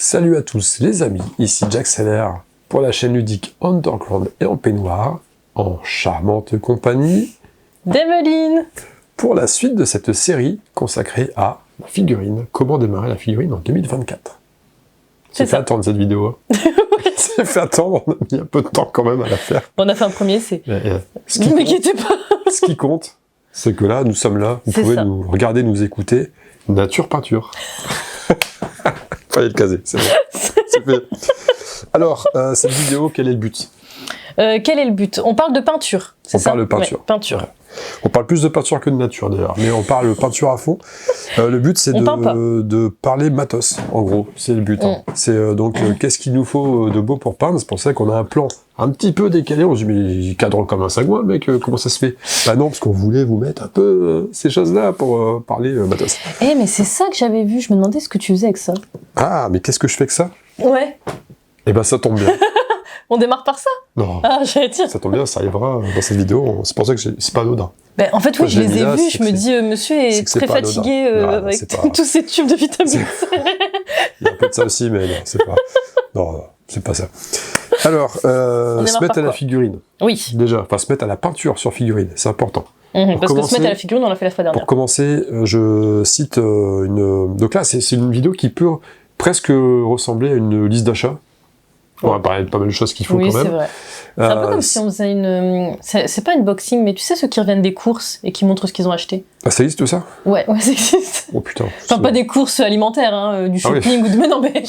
Salut à tous les amis, ici Jack Seller pour la chaîne ludique Underground et en peignoir, en charmante compagnie d'Emeline pour la suite de cette série consacrée à la figurine, comment démarrer la figurine en 2024. C'est fait attendre cette vidéo. C'est fait attendre, on a mis un peu de temps quand même à la faire. On a fait un premier essai. Ne m'inquiétez pas. Ce qui compte, c'est que là, nous sommes là, vous pouvez nous regarder, nous écouter, nature peinture. Fallait le caser, c'est bon. C'est fait. Alors, cette vidéo, quel est le but? Quel est le but? On parle de peinture, c'est ça? On parle de peinture. Ouais, peinture. Ouais. On parle plus de peinture que de nature d'ailleurs, mais on parle peinture à fond. Le but c'est de parler matos, en gros, c'est le but. Hein. C'est donc qu'est-ce qu'il nous faut de beau pour peindre. C'est pour ça qu'on a un plan un petit peu décalé. On se dit mais il cadre comme un sagouin le mec, comment ça se fait? Bah non, parce qu'on voulait vous mettre un peu ces choses-là pour parler matos. Eh mais c'est ça que j'avais vu, je me demandais ce que tu faisais avec ça. Ah mais qu'est-ce que je fais que ça? Ouais. Eh ben ça tombe bien. On démarre par ça? Non. Ah, j'allais dire. Ça tombe bien, ça arrivera dans cette vidéo. C'est pour ça que c'est pas anodin. Ben, en fait, oui, je les ai vus, je me dis, monsieur est très fatigué avec tous ces tubes de vitamine C. Il y a un peu de ça aussi, mais non, c'est pas... Non, c'est pas ça. Alors, se mettre à la figurine. Oui. Déjà, enfin, se mettre à la peinture sur figurine, c'est important. Parce que se mettre à la figurine, on l'a fait la fois dernière. Pour commencer, je cite une... Donc là, c'est une vidéo qui peut presque ressembler à une liste d'achat. On va parler de pas mal de choses qu'il faut quand même. Oui, c'est vrai. C'est un peu comme si on faisait une... C'est pas une boxing, mais tu sais ceux qui reviennent des courses et qui montrent ce qu'ils ont acheté. Ah, ça existe tout ça? Ouais, ça existe. Oh putain. Enfin, pas des courses alimentaires, hein, du shopping ou de... Mais non, mais...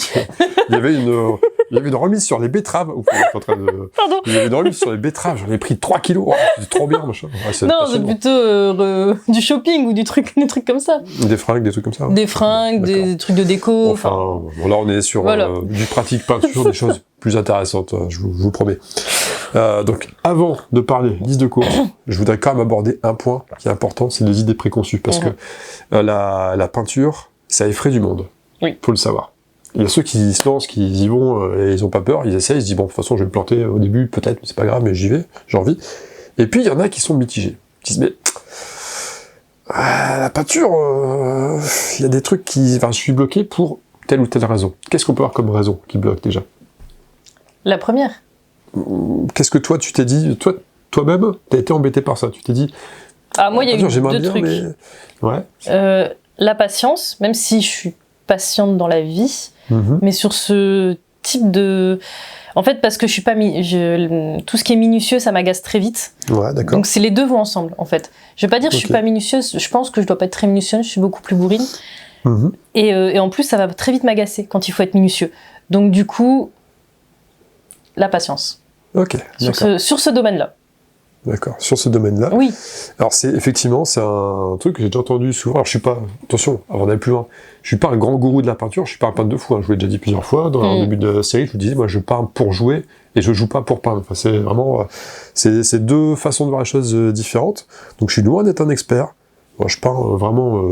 Il y avait une remise sur les betteraves. Pardon. Il y avait une remise sur les betteraves, j'en ai pris 3 kilos. Oh, c'est trop bien, machin. Ouais, non, c'est plutôt du shopping ou des trucs comme ça. Des fringues, des trucs comme ça. Des fringues, des trucs de déco. Enfin, bon, là on est sur du pratique peinture, des choses plus intéressantes, je vous promets. Donc, avant de parler liste de courses, je voudrais quand même aborder un point qui est important, c'est les idées préconçues, parce que la peinture, ça effraie du monde. Oui. Faut le savoir. Il y a ceux qui se lancent, qui y vont, et ils ont pas peur, ils essayent, ils se disent bon, de toute façon, je vais me planter au début, peut-être, mais c'est pas grave, mais j'y vais, j'ai envie. Et puis, il y en a qui sont mitigés, qui se disent, mais, la peinture, il y a des trucs qui, enfin, je suis bloqué pour telle ou telle raison. Qu'est-ce qu'on peut avoir comme raison qui bloque, déjà? La première. Qu'est-ce que toi, tu t'es dit, toi-même, t'as été embêté par ça, tu t'es dit... Ah, moi, il y a eu deux trucs. Mais... Ouais. La patience, même si je suis patiente dans la vie, mais sur ce type de... En fait, parce que je suis pas... Tout ce qui est minutieux, ça m'agace très vite. Ouais, d'accord. Donc, les deux vont ensemble, en fait. Je vais pas dire que je suis pas minutieuse, je pense que je dois pas être très minutieuse, je suis beaucoup plus bourrine. Et en plus, ça va très vite m'agacer quand il faut être minutieux. Donc, du coup, la patience. Ok, sur ce domaine-là. D'accord, sur ce domaine-là. Oui. Alors effectivement, c'est un truc que j'ai déjà entendu souvent. Alors je suis pas, attention, avant d'aller plus loin, je suis pas un grand gourou de la peinture, je suis pas un peintre de fou, hein, je vous l'ai déjà dit plusieurs fois, dans le début de la série, je vous disais, moi je peins pour jouer, et je joue pas pour peindre. Enfin, c'est vraiment, c'est deux façons de voir les choses différentes. Donc je suis loin d'être un expert. Moi je peins vraiment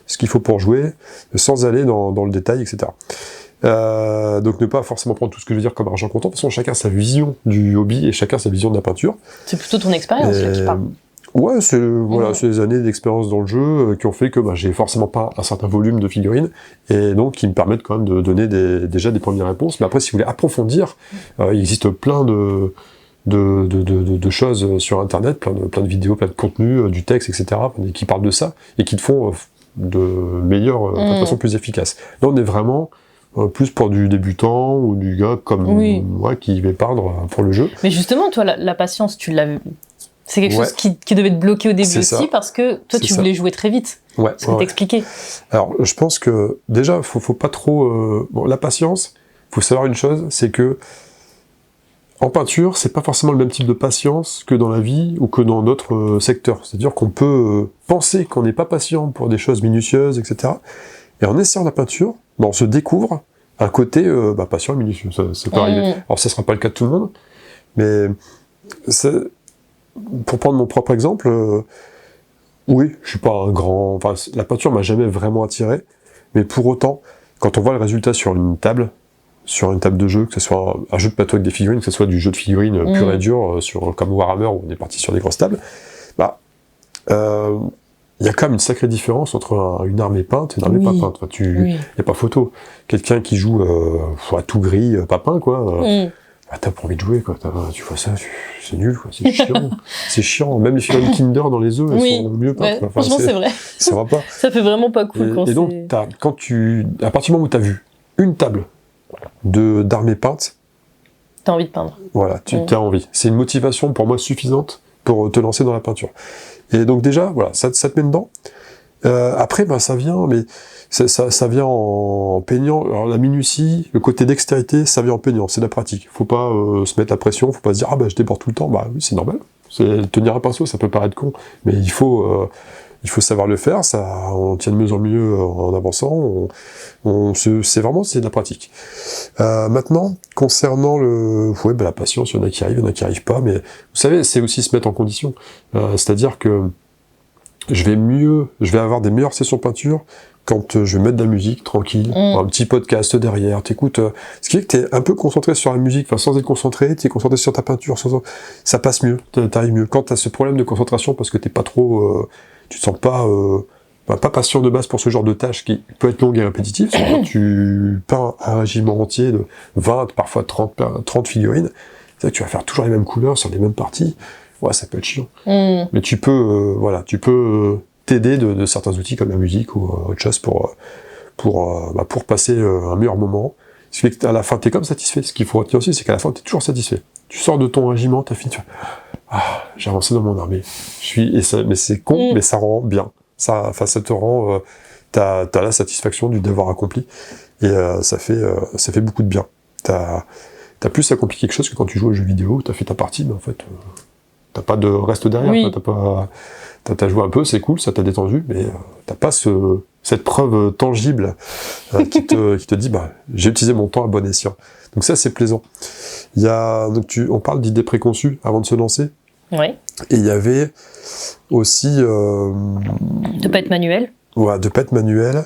ce qu'il faut pour jouer, sans aller dans le détail, etc. Donc ne pas forcément prendre tout ce que je veux dire comme argent comptant. De toute façon, chacun sa vision du hobby et chacun sa vision de la peinture. C'est plutôt ton expérience là qui parle. Ouais, c'est les années d'expérience dans le jeu qui ont fait que j'ai forcément pas un certain volume de figurines et donc qui me permettent quand même de donner déjà des premières réponses. Mais après, si vous voulez approfondir, il existe plein de choses sur Internet, plein de vidéos, plein de contenus, du texte, etc. qui parlent de ça et qui te font de façon plus efficace. Là, on est vraiment plus pour du débutant ou du gars comme moi qui va peindre pour le jeu. Mais justement, toi, la patience, tu l'as vu. C'est quelque chose qui devait te bloquer au début aussi parce que toi, tu voulais jouer très vite. Ouais. Ça t'expliquer. Alors, je pense que déjà, faut pas trop. La patience, faut savoir une chose, c'est que en peinture, c'est pas forcément le même type de patience que dans la vie ou que dans d'autres secteurs. C'est-à-dire qu'on peut penser qu'on n'est pas patient pour des choses minutieuses, etc. Et en essayant la peinture, on se découvre un côté patient et minutieux. Ça peut arriver. Alors ça sera pas le cas de tout le monde, mais pour prendre mon propre exemple, oui, je suis pas un grand... Enfin, la peinture m'a jamais vraiment attiré, mais pour autant, quand on voit le résultat sur une table de jeu, que ce soit un jeu de plateau avec des figurines, que ce soit du jeu de figurines pur et dur, comme Warhammer, où on est parti sur des grosses tables, il il y a quand même une sacrée différence entre une armée peinte et une armée pas peinte. Enfin, y a pas photo. Quelqu'un qui joue à tout gris, pas peint, quoi. T'as pas envie de jouer, quoi. Tu vois ça, c'est nul, quoi. C'est chiant. C'est chiant. Même les figurines Kinder dans les œufs, elles sont mieux peintes. Enfin, franchement, c'est vrai. Ça va pas. Ça fait vraiment pas cool quand et donc, à partir du moment où t'as vu une table d'armée peinte, t'as envie de peindre. Voilà, tu as envie. C'est une motivation pour moi suffisante pour te lancer dans la peinture. Et donc déjà, voilà, ça te met dedans. Après, ça vient, mais ça vient en peignant. Alors la minutie, le côté dextérité, ça vient en peignant. C'est de la pratique. Faut pas se mettre la pression. Faut pas se dire je déborde tout le temps. Bah oui, c'est normal. Tenir un pinceau, ça peut paraître con, mais il faut savoir le faire. On tient de mieux en mieux en avançant. C'est de la pratique. Maintenant, concernant la patience, il y en a qui arrivent, il y en a qui arrivent pas. Mais vous savez, c'est aussi se mettre en condition. C'est-à-dire que je vais avoir des meilleures sessions peinture quand je vais mettre de la musique tranquille, un petit podcast derrière, t'écoutes, ce qui fait que t'es un peu concentré sur la musique, sans être concentré, t'es concentré sur ta peinture, ça passe mieux, t'arrives mieux. Quand t'as ce problème de concentration parce que t'es pas trop, tu te sens pas patient de base pour ce genre de tâche qui peut être longue et répétitive, c'est quand tu peins un régiment entier de 20, parfois 30 figurines, c'est vrai que tu vas faire toujours les mêmes couleurs sur les mêmes parties. Ouais, ça peut être chiant. Mais tu peux t'aider de certains outils comme la musique ou autre chose pour passer un meilleur moment. Ce qui fait qu'à la fin, t'es comme satisfait. Ce qu'il faut retenir aussi, c'est qu'à la fin, t'es toujours satisfait. Tu sors de ton régiment, t'as fini, tu fais, j'ai avancé dans mon armée. Mais c'est con, mais ça rend bien. Ça te rend, t'as la satisfaction du devoir accompli. Et ça fait beaucoup de bien. T'as plus accompli quelque chose que quand tu joues aux jeux vidéo, t'as fait ta partie, mais en fait, t'as pas de reste derrière, t'as joué un peu, c'est cool, ça t'a détendu, mais t'as pas cette preuve tangible qui te dit, j'ai utilisé mon temps à bon escient. Donc ça, c'est plaisant. On parle d'idées préconçues avant de se lancer. Oui. Et il y avait aussi... de pas être manuel. Ouais, de pas être manuel.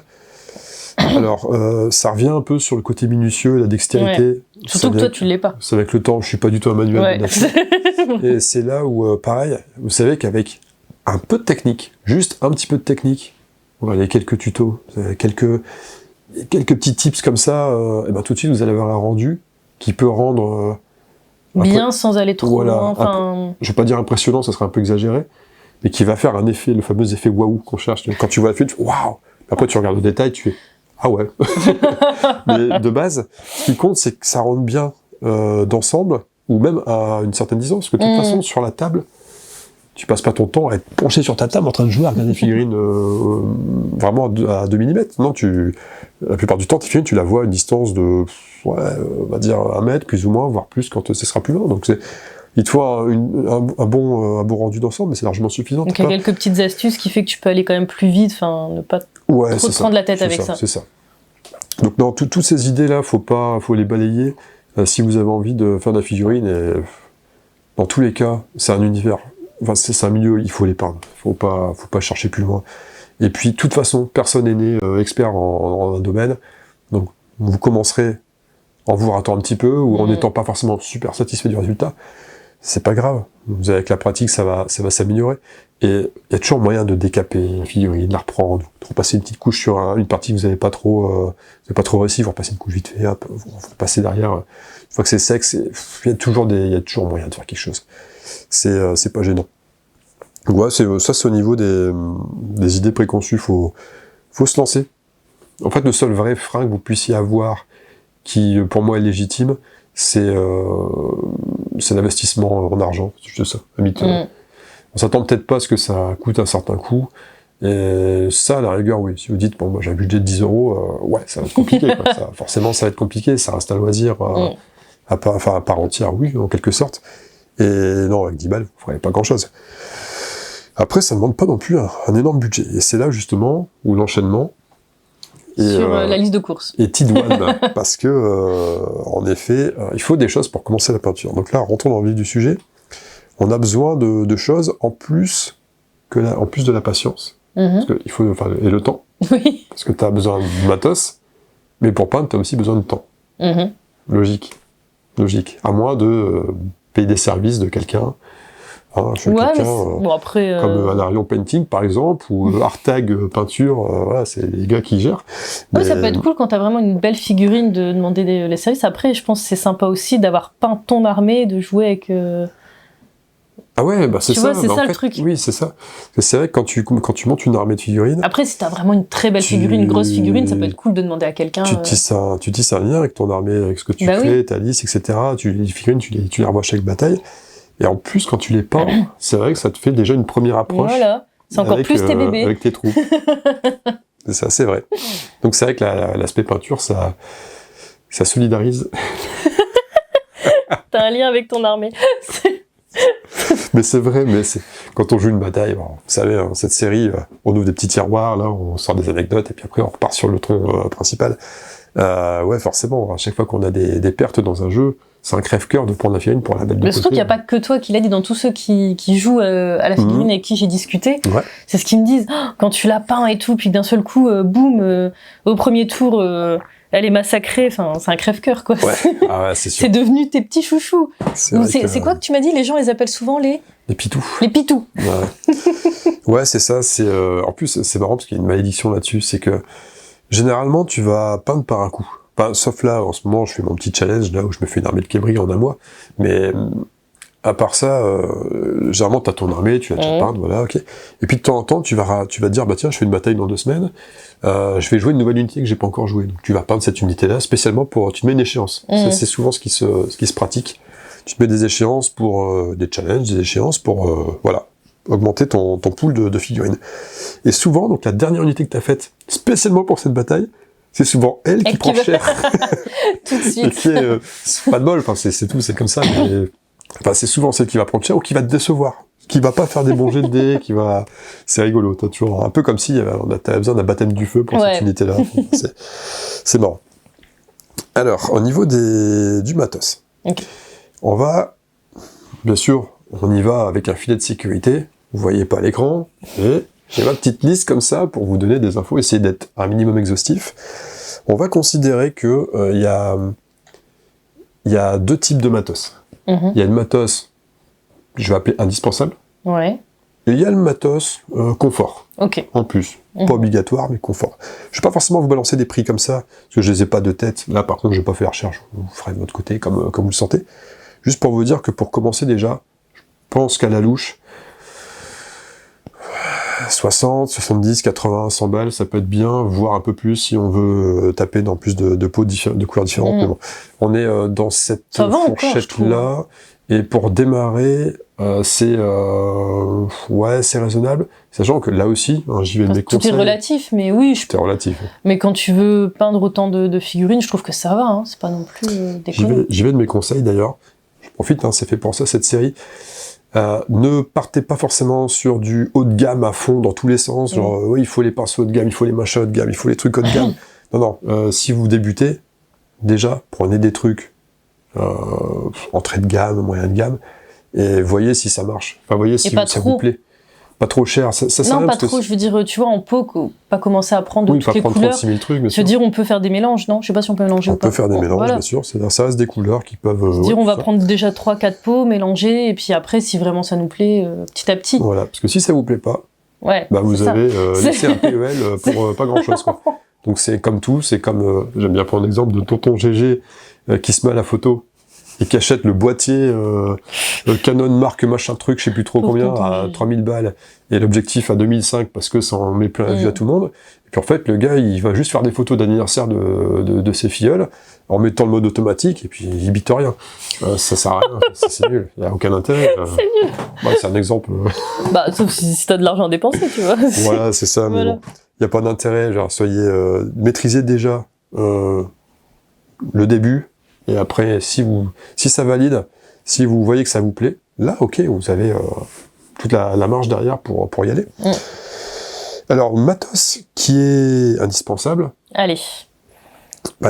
Alors, ça revient un peu sur le côté minutieux, la dextérité. Ouais. Surtout que toi, tu l'es pas. C'est avec le temps, je suis pas du tout un manuel. Et c'est là où, pareil, vous savez qu'avec un peu de technique, juste un petit peu de technique, voilà, il y a quelques tutos, quelques petits tips comme ça, tout de suite vous allez avoir un rendu qui peut rendre... bien sans aller trop loin. Je vais pas dire impressionnant, ça serait un peu exagéré, mais qui va faire un effet, le fameux effet waouh qu'on cherche. Quand tu vois la film, tu fais waouh. Après tu regardes le détail, tu fais ah ouais. Mais de base, ce qui compte, c'est que ça rentre bien d'ensemble, ou même à une certaine distance, parce que de toute façon, sur la table, tu passes pas ton temps à être penché sur ta table en train de jouer à regarder des figurines vraiment à 2 mm. Non, la plupart du temps, tes figurines, tu la vois à une distance de, on va dire 1 mètre, plus ou moins, voire plus quand ce sera plus loin. Donc il te faut un bon rendu d'ensemble, mais c'est largement suffisant. Donc il y a quelques petites astuces qui fait que tu peux aller quand même plus vite, ne pas trop te prendre la tête avec ça. C'est ça. Donc non, toutes ces idées-là, faut les balayer si vous avez envie de faire de la figurine. Et dans tous les cas, c'est un univers. Enfin, c'est un milieu, il faut les peindre. Faut pas chercher plus loin. Et puis, de toute façon, personne n'est né expert en un domaine. Donc, vous commencerez en vous ratant un petit peu ou en n'étant pas forcément super satisfait du résultat. C'est pas grave. Avec la pratique, ça va s'améliorer. Et il y a toujours moyen de décaper la figurine, de la reprendre, de repasser une petite couche sur une partie que vous n'avez pas trop réussi, vous repassez une couche vite fait, hop, vous repassez derrière. Une fois que c'est sec, il y a toujours moyen de faire quelque chose. C'est pas gênant. Donc ouais, c'est au niveau des idées préconçues, faut se lancer. En fait, le seul vrai frein que vous puissiez avoir, qui pour moi est légitime, c'est l'investissement en argent, c'est juste ça. On s'attend peut-être pas à ce que ça coûte un certain coût, et ça, à la rigueur, oui. Si vous dites, bon, moi j'ai un budget de 10 €, ouais, ça va être compliqué, quoi. Forcément, ça va être compliqué, ça reste un loisir à part entière, oui, en quelque sorte. Et non, avec 10 balles, vous ferez pas grand-chose. Après, ça ne demande pas non plus un énorme budget. Et c'est là, justement, où l'enchaînement... sur la liste de courses. Et Tidouane, parce que, en effet, il faut des choses pour commencer la peinture. Donc là, rentrons dans le vif du sujet. On a besoin de choses en plus de la patience. Parce que et le temps. Oui. Parce que tu as besoin de matos, mais pour peindre, tu as aussi besoin de temps. Logique. À moins de payer des services de quelqu'un. chez Ouais, quelqu'un bon, après, comme Anarion Painting par exemple, ou Artag Peinture, voilà, c'est les gars qui gèrent. Ouais, ça peut être cool quand t'as vraiment une belle figurine de demander les services. Après, je pense que c'est sympa aussi d'avoir peint ton armée, de jouer avec... Ah ouais, bah c'est tu ça. vois, c'est bah ça en le fait, truc. Oui, c'est ça. C'est vrai que quand tu montes une armée de figurines, Après, si t'as vraiment une très belle figurine, une grosse figurine, ça peut être cool de demander à quelqu'un. tu tisses un lien avec ton armée, avec ce que tu Bah crées, oui. ta liste, etc. Les figurines, tu les revois à chaque bataille. Et en plus, quand tu les peins, c'est vrai que ça te fait déjà une première approche. Voilà. C'est encore plus tes bébés. Avec tes troupes. Ça, c'est vrai. Donc c'est vrai que l'aspect peinture, ça solidarise. T'as un lien avec ton armée. Mais c'est vrai, quand on joue une bataille, bon, vous savez, hein, cette série, on ouvre des petits tiroirs, là, on sort des anecdotes, et puis après on repart sur le ton principal. Ouais, forcément, à chaque fois qu'on a des pertes dans un jeu, c'est un crève-cœur de prendre la figurine pour la mettre de Mais côté. surtout qu'il n'y a pas que toi qui l'a dit, dans tous ceux qui jouent à la figurine avec qui j'ai discuté, Ouais. c'est ce qu'ils me disent. Oh, quand tu la peins et tout, puis d'un seul coup, boum, au premier tour, elle est massacrée. Enfin, c'est un crève-cœur, quoi. Ouais, ah ouais, c'est sûr. C'est devenu tes petits chouchous. C'est quoi que tu m'as dit? Les gens les appellent souvent les pitous. Les pitous. Ouais, c'est ça. En plus, c'est marrant parce qu'il y a une malédiction là-dessus, c'est que généralement, tu vas peindre par un coup. Enfin, sauf là, en ce moment, je fais mon petit challenge, là où je me fais une armée de Kébri en un mois. Mais à part ça, généralement, t'as ton armée, tu vas déjà peindre, voilà, ok. Et puis de temps en temps, tu vas te dire, bah tiens, je fais une bataille dans 2 semaines, je vais jouer une nouvelle unité que j'ai pas encore jouée. Donc tu vas peindre cette unité-là spécialement tu te mets une échéance. Ça, c'est souvent ce qui se pratique. Tu te mets des échéances pour des challenges, des échéances pour, voilà, augmenter ton pool de figurines. Et souvent, donc la dernière unité que t'as faite, spécialement pour cette bataille, c'est souvent elle qui prend cher. Tout de suite. Et qui est, c'est pas de bol, enfin, c'est tout, c'est comme ça, mais, enfin, c'est souvent celle qui va prendre cher ou qui va te décevoir. Qui va pas faire des bons jets de dés, c'est rigolo, t'as toujours un peu comme si t'avais besoin d'un baptême du feu pour cette unité-là. C'est marrant. Alors, au niveau du matos. Okay. On va, bien sûr, on y va avec un filet de sécurité. Vous voyez pas l'écran, et j'ai ma petite liste comme ça pour vous donner des infos, essayer d'être un minimum exhaustif. On va considérer que il y a 2 types de matos. Il y a le matos, je vais appeler indispensable. Ouais. Et il y a le matos confort. Ok. En plus. Pas obligatoire, mais confort. Je vais pas forcément vous balancer des prix comme ça, parce que je les ai pas de tête. Là, par contre, je vais pas faire la recherche. Vous ferez de votre côté, comme vous le sentez. Juste pour vous dire que pour commencer déjà, je pense qu'à la louche, 60, 70, 80, 100 balles, ça peut être bien, voire un peu plus si on veut taper dans plus de pots de couleurs différentes. Mais bon, on est dans cette fourchette-là. Et pour démarrer, c'est raisonnable, sachant que là aussi, hein, j'y vais de mes conseils. Tout est relatif, mais oui. C'est relatif. Mais quand tu veux peindre autant de figurines, je trouve que ça va, hein, c'est pas non plus déconnant. J'y vais de mes conseils d'ailleurs. Je profite, hein, c'est fait pour ça cette série. Ne partez pas forcément sur du haut de gamme à fond dans tous les sens, genre oui, il faut les pinceaux haut de gamme, il faut les machins haut de gamme, il faut les trucs haut de gamme. Non, si vous débutez, déjà, prenez des trucs entrée de gamme, moyen de gamme, et voyez si ça marche. Enfin, voyez si ça vous plaît. Pas trop cher. Non, pas trop, je veux dire, tu vois, en pot, pas commencer à prendre toutes les couleurs. 36 000 trucs, mais je veux dire, on peut faire des mélanges, non? Je sais pas si on peut mélanger ou pas. On peut faire des mélanges, bien sûr. C'est-à-dire, ça reste des couleurs qui peuvent... on va prendre déjà 3-4 pots, mélanger, et puis après, si vraiment ça nous plaît, petit à petit. Voilà, parce que si ça vous plaît pas, bah vous avez laissé un PEL pour pas grand-chose, quoi. Donc c'est comme tout, c'est comme... j'aime bien prendre l'exemple de tonton GG qui se met à la photo et qui achète le boîtier Canon marque machin truc, je sais plus trop combien, à 3000 balles, et l'objectif à 2005 parce que ça en met plein la vue à tout le monde. Et puis en fait, le gars, il va juste faire des photos d'anniversaire de ses filleuls en mettant le mode automatique, et puis il bite rien. Ça sert à rien, c'est nul, il n'y a aucun intérêt. C'est nul. C'est un exemple. Sauf si t'as de l'argent à dépenser, tu vois. Voilà, c'est ça, mais bon, il n'y a pas d'intérêt, genre, maîtrisez déjà le début, et après, si ça valide, si vous voyez que ça vous plaît, là, ok, vous avez toute la marge derrière pour y aller. Alors, matos qui est indispensable. Allez.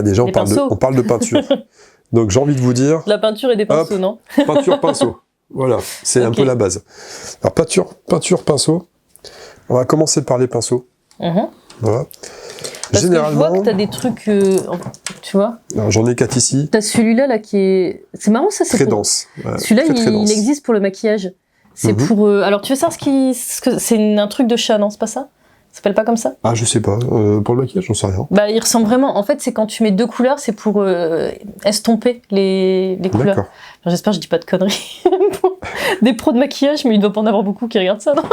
Déjà, on parle de peinture. Donc, j'ai envie de vous dire... La peinture et des pinceaux, non? Peinture, pinceau. Voilà, c'est un peu la base. Alors, peinture, pinceau. On va commencer par les pinceaux. Voilà. Parce généralement, que je vois que t'as des trucs, tu vois. Alors, j'en ai 4 ici. T'as celui-là là qui est, c'est marrant ça, c'est très dense. Celui-là, très il existe pour le maquillage. C'est pour... alors, tu veux savoir c'est un truc de chat, non? C'est pas ça? Ça s'appelle pas comme ça? Ah, je sais pas. Pour le maquillage, j'en sais rien. Bah, il ressemble vraiment... En fait, c'est quand tu mets 2 couleurs, c'est pour estomper les couleurs. Enfin, j'espère que je dis pas de conneries. Des pros de maquillage, mais il doit pas en avoir beaucoup qui regardent ça, non?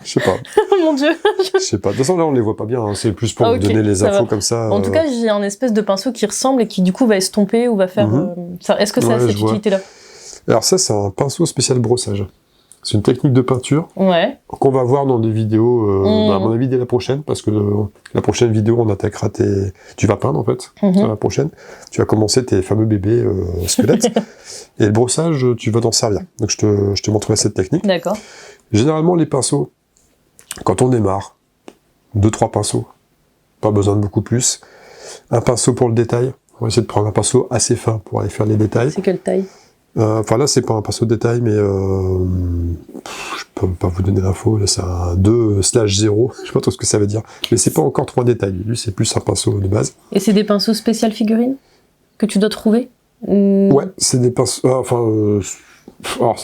Je sais pas. Mon Dieu. Je sais pas. De toute façon, là, on les voit pas bien. Hein. C'est plus pour vous donner les infos comme ça. En tout cas, j'ai un espèce de pinceau qui ressemble et qui, du coup, va estomper ou va faire... Est-ce que ça a cette utilité-là? Alors ça, c'est un pinceau spécial brossage. C'est une technique de peinture qu'on va voir dans des vidéos, à mon avis, dès la prochaine, parce que la prochaine vidéo, on attaquera Tu vas peindre, en fait, sur la prochaine. Tu vas commencer tes fameux bébés squelettes. Et le brossage, tu vas t'en servir. Donc, je te montrerai cette technique. D'accord. Généralement, les pinceaux, quand on démarre, 2-3 pinceaux, pas besoin de beaucoup plus. Un pinceau pour le détail. On va essayer de prendre un pinceau assez fin pour aller faire les détails. C'est quelle taille? Enfin là, c'est pas un pinceau de détail, mais je peux pas vous donner l'info. Là, c'est un 2/0. Je sais pas trop ce que ça veut dire. Mais c'est pas encore trop un détail. Lui, c'est plus un pinceau de base. Et c'est des pinceaux spécial figurines que tu dois trouver? Ouais, c'est des pinceaux... alors,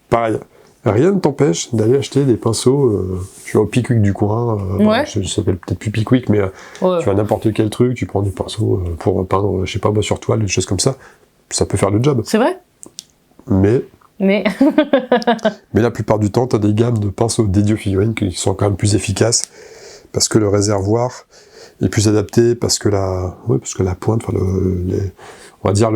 pareil. Rien ne t'empêche d'aller acheter des pinceaux, tu vas au Pickwick du coin, ça s'appelle peut-être plus Pickwick, mais tu vas à n'importe quel truc, tu prends des pinceaux pour peindre, je sais pas, sur toile, des choses comme ça. Ça peut faire le job. C'est vrai? Mais la plupart du temps, tu as des gammes de pinceaux dédiés aux figurines qui sont quand même plus efficaces, parce que le réservoir est plus adapté, parce que la pointe, enfin on va dire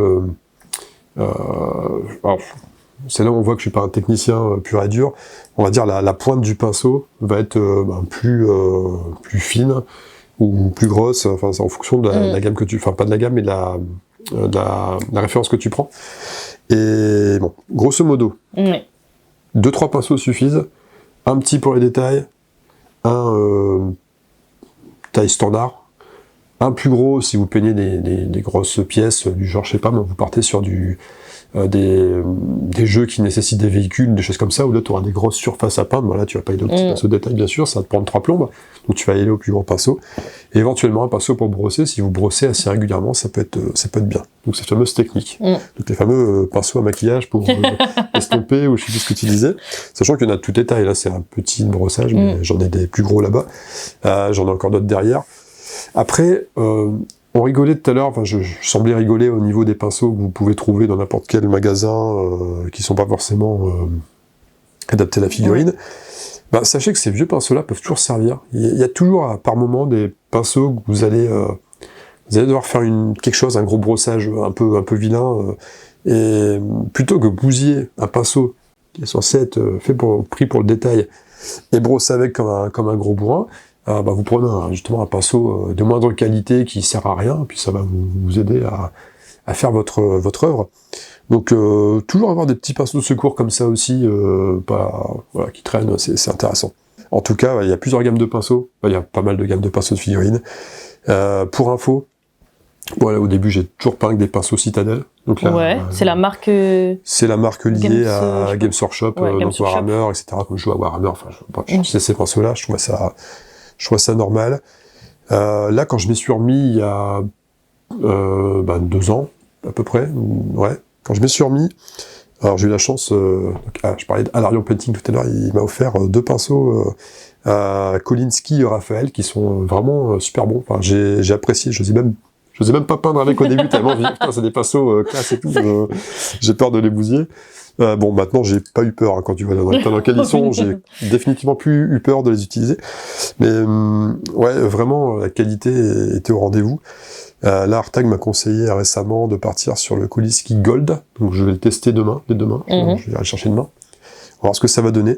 c'est là où on voit que je suis pas un technicien pur et dur. On va dire la pointe du pinceau va être plus fine ou plus grosse. Enfin, c'est en fonction de la gamme que tu... Enfin, pas de la gamme, mais de la référence que tu prends. Et bon, grosso modo, 2-3 pinceaux suffisent. Un petit pour les détails, un taille standard, un plus gros si vous peignez des grosses pièces du genre, je sais pas, mais vous partez sur des jeux qui nécessitent des véhicules, des choses comme ça, où là tu auras des grosses surfaces à peindre. Voilà, tu vas pas aller au petit pinceau de détail, bien sûr, ça va te prendre 3 plombes, donc tu vas y aller au plus gros pinceau. Et éventuellement un pinceau pour brosser, si vous brossez assez régulièrement, ça peut être bien. Donc cette fameuse technique. Donc les fameux pinceaux à maquillage pour estomper, ou je sais plus ce que tu disais, sachant qu'il y en a de toutes les tailles. Là c'est un petit brossage, mais j'en ai des plus gros là-bas. J'en ai encore d'autres derrière. Après, on rigolait tout à l'heure, enfin je semblais rigoler au niveau des pinceaux que vous pouvez trouver dans n'importe quel magasin, qui sont pas forcément adaptés à la figurine. Bah, sachez que ces vieux pinceaux-là peuvent toujours servir. Il y a toujours par moment des pinceaux que vous allez devoir faire quelque chose, un gros brossage un peu vilain, et plutôt que bousiller un pinceau qui est censé être pris pour le détail et brosser avec comme un gros bourrin, vous prenez justement un pinceau de moindre qualité qui sert à rien, puis ça va vous aider à faire votre œuvre. Donc toujours avoir des petits pinceaux de secours comme ça aussi, qui traînent, c'est intéressant. En tout cas, il y a plusieurs gammes de pinceaux, il y a pas mal de gammes de pinceaux de figurines. Pour info, au début j'ai toujours peint avec des pinceaux Citadel. Donc là, c'est la marque. C'est la marque liée à Games Workshop, donc Warhammer, etc. Comme je joue à Warhammer, je sais ces pinceaux-là, je trouve ça normal. Là, quand je m'y suis remis il y a 2 ans, à peu près, quand je m'y suis remis, alors j'ai eu la chance, je parlais d'Alarion Painting tout à l'heure, il m'a offert 2 pinceaux à Kolinsky et Raphaël qui sont vraiment super bons. Enfin, j'ai apprécié, je n'osais même pas peindre avec au début, tellement putain, c'est des pinceaux classe et tout, j'ai peur de les bousiller. Maintenant, j'ai pas eu peur, quand tu vois dans l'état dans lequel ils sont, j'ai définitivement plus eu peur de les utiliser. Mais, vraiment, la qualité était au rendez-vous. Là, Artag m'a conseillé récemment de partir sur le Kolinsky Gold, donc je vais le tester dès demain. Je vais aller le chercher demain. On va voir ce que ça va donner.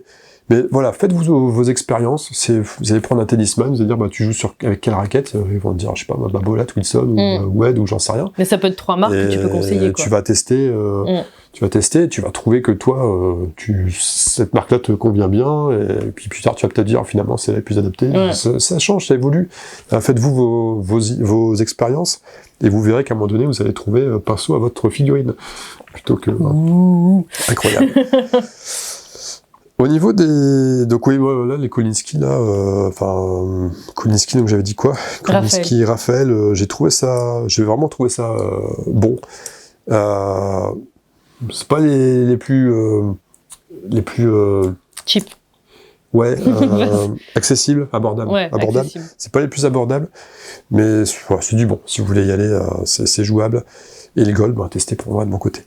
Mais voilà, faites-vous vos expériences. Vous allez prendre un tennisman, vous allez dire, tu joues avec quelle raquette? Ils vont te dire, je sais pas, Bolat, Wilson, ou Wed, ou j'en sais rien. Mais ça peut être 3 marques que tu peux conseiller, quoi. Tu vas tester, tu vas trouver que toi, cette marque-là te convient bien, et puis plus tard, tu vas peut-être dire, finalement, c'est la plus adaptée. Ça change, ça évolue. Faites-vous vos expériences, et vous verrez qu'à un moment donné, vous allez trouver pinceau à votre figurine. Plutôt que... Incroyable. Au niveau des... Donc oui, là, les Kolinsky, Kolinsky, donc j'avais dit quoi? Kolinsky, Raphaël, j'ai vraiment trouvé ça bon. C'est pas les plus les plus cheap. Ouais, accessibles, abordables. Ouais, abordables. C'est pas les plus abordables, mais ouais, c'est du bon. Si vous voulez y aller, c'est jouable. Et le gold, testez pour moi de mon côté.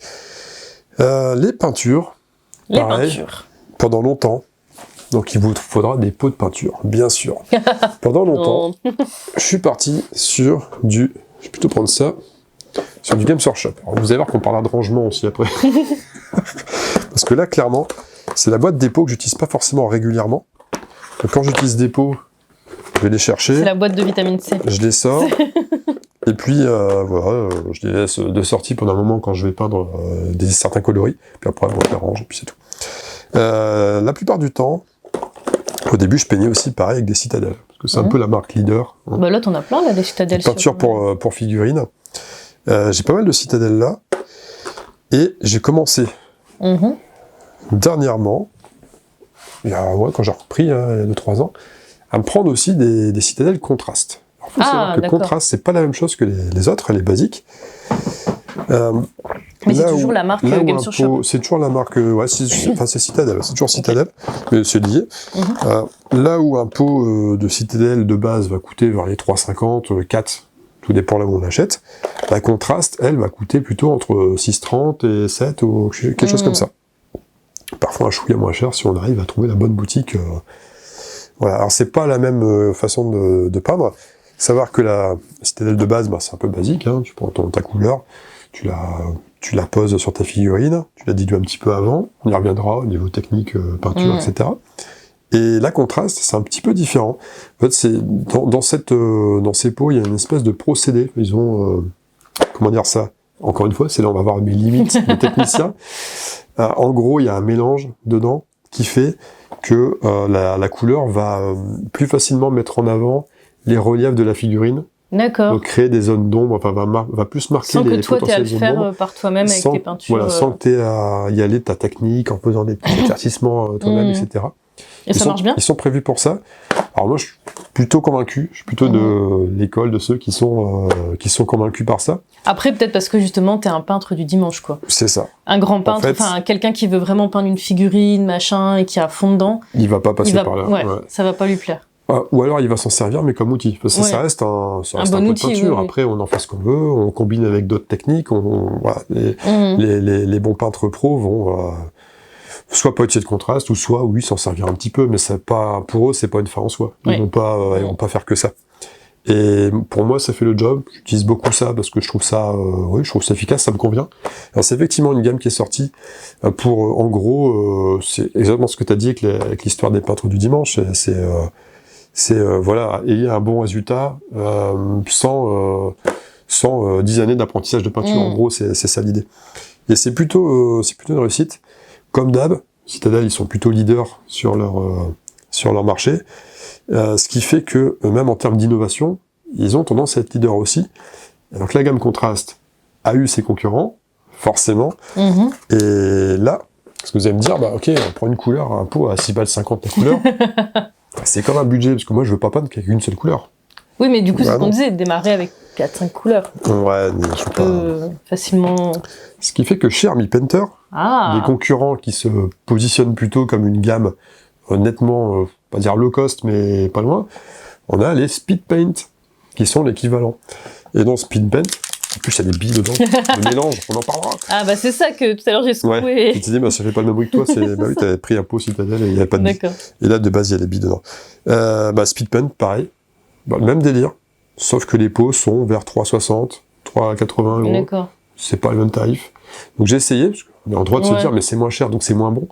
Les peintures. Pareil, pendant longtemps. Donc il vous faudra des pots de peinture, bien sûr. Pendant longtemps, je suis parti sur du... Je vais plutôt prendre ça. Sur du Games Workshop. Alors, vous allez voir qu'on parlera de rangement aussi après. Parce que là, clairement, c'est la boîte des pots que j'utilise pas forcément régulièrement. Donc, quand j'utilise des pots, je vais les chercher. C'est la boîte de vitamine C. Je les sors. Et puis, voilà, je les laisse de sortie pendant un moment quand je vais peindre certains coloris. Puis après, je les range et puis c'est tout. La plupart du temps, au début, je peignais aussi pareil avec des citadelles. Parce que c'est un peu la marque leader. Hein. Bah là, t'en as plein, là, des citadelles. Peinture pour figurines. J'ai pas mal de citadelles là. Et j'ai commencé dernièrement, quand j'ai repris, il y a 2-3 ans, à me prendre aussi des citadelles contrastes. Alors, faut savoir que contraste, c'est pas la même chose que les autres, les basiques. Mais c'est toujours la marque Games Workshop. C'est toujours la marque, c'est Citadel, c'est toujours Citadel, mais c'est lié. Là où un pot de Citadel de base va coûter vers les 3,50, 4, tout dépend là où on l'achète, la contraste, elle, va coûter plutôt entre 6,30 et 7, ou quelque chose comme ça. Parfois un chouïa moins cher si on arrive à trouver la bonne boutique. Voilà, alors c'est pas la même façon de peindre. Savoir que la citadelle de base, c'est un peu basique, hein. Tu prends ta couleur, tu la poses sur ta figurine, tu la dilues un petit peu avant, on y reviendra au niveau technique, peinture, etc. Et la contraste, c'est un petit peu différent. En fait, c'est dans ces pots, il y a une espèce de procédé. Ils ont, comment dire ça? Encore une fois, c'est là où on va voir mes limites de technicien. En gros, il y a un mélange dedans qui fait que la couleur va plus facilement mettre en avant les reliefs de la figurine. D'accord. Donc créer des zones d'ombre, enfin va plus marquer les potentielles zones d'ombre. Sans que toi, tu aies à le faire par toi-même avec tes peintures. Voilà, sans que tu aies à y aller de ta technique, en faisant des petits éclaircissements toi-même, etc. Et ça marche bien? Ils sont prévus pour ça. Alors moi, je suis plutôt convaincu. Je suis plutôt de l'école de ceux qui sont convaincus par ça. Après, peut-être parce que justement, t'es un peintre du dimanche, quoi. C'est ça. Un grand peintre, enfin quelqu'un qui veut vraiment peindre une figurine, machin, et qui est à fond dedans. Il va pas passer par là. Ouais, ça va pas lui plaire. Ou alors il va s'en servir, mais comme outil. Parce que ça reste un bon pot outil, de peinture. Après, on en fait ce qu'on veut, on combine avec d'autres techniques. Voilà, les bons peintres pros vont soit pas utiliser de contraste, ou soit, oui, s'en servir un petit peu, mais c'est pas, pour eux, c'est pas une fin en soi. Ils vont pas faire que ça. Et pour moi, ça fait le job. J'utilise beaucoup ça parce que je trouve ça efficace, ça me convient. Alors, c'est effectivement une gamme qui est sortie pour, en gros, c'est exactement ce que tu as dit avec l'histoire des peintres du dimanche. Voilà, ayez un bon résultat sans 10 années d'apprentissage de peinture. En gros, c'est ça l'idée. Et c'est plutôt une réussite. Comme d'hab, Citadel, ils sont plutôt leaders sur leur marché. Ce qui fait que, même en termes d'innovation, ils ont tendance à être leaders aussi. Donc la gamme Contraste a eu ses concurrents, forcément. Et là, parce que vous allez me dire, ok, on prend une couleur, un pot à 6,50 balles la couleur. C'est comme un budget, parce que moi je veux pas peindre qu'avec une seule couleur. Oui, mais du coup, c'est ce qu'on disait, démarrer avec 4-5 couleurs. Ouais, mais je peux facilement... Ce qui fait que chez Army Painter, des concurrents qui se positionnent plutôt comme une gamme nettement, pas dire low cost, mais pas loin, on a les Speed Paint, qui sont l'équivalent. Et dans Speed Paint, en plus il y a des billes dedans, le mélange, on en parlera. Ah bah c'est ça que tout à l'heure j'ai secoué. Ouais, tu te dis, ça fait pas le même bruit que toi, oui, t'avais pris un pot Citadel et il n'y avait pas de billes. Et là, de base, il y a des billes dedans. Speed Paint, pareil, le même délire, sauf que les pots sont vers 3,60, 3,80 €. D'accord. C'est pas le même tarif. Donc j'ai essayé, parce qu'on est en droit de se dire, mais c'est moins cher, donc c'est moins bon.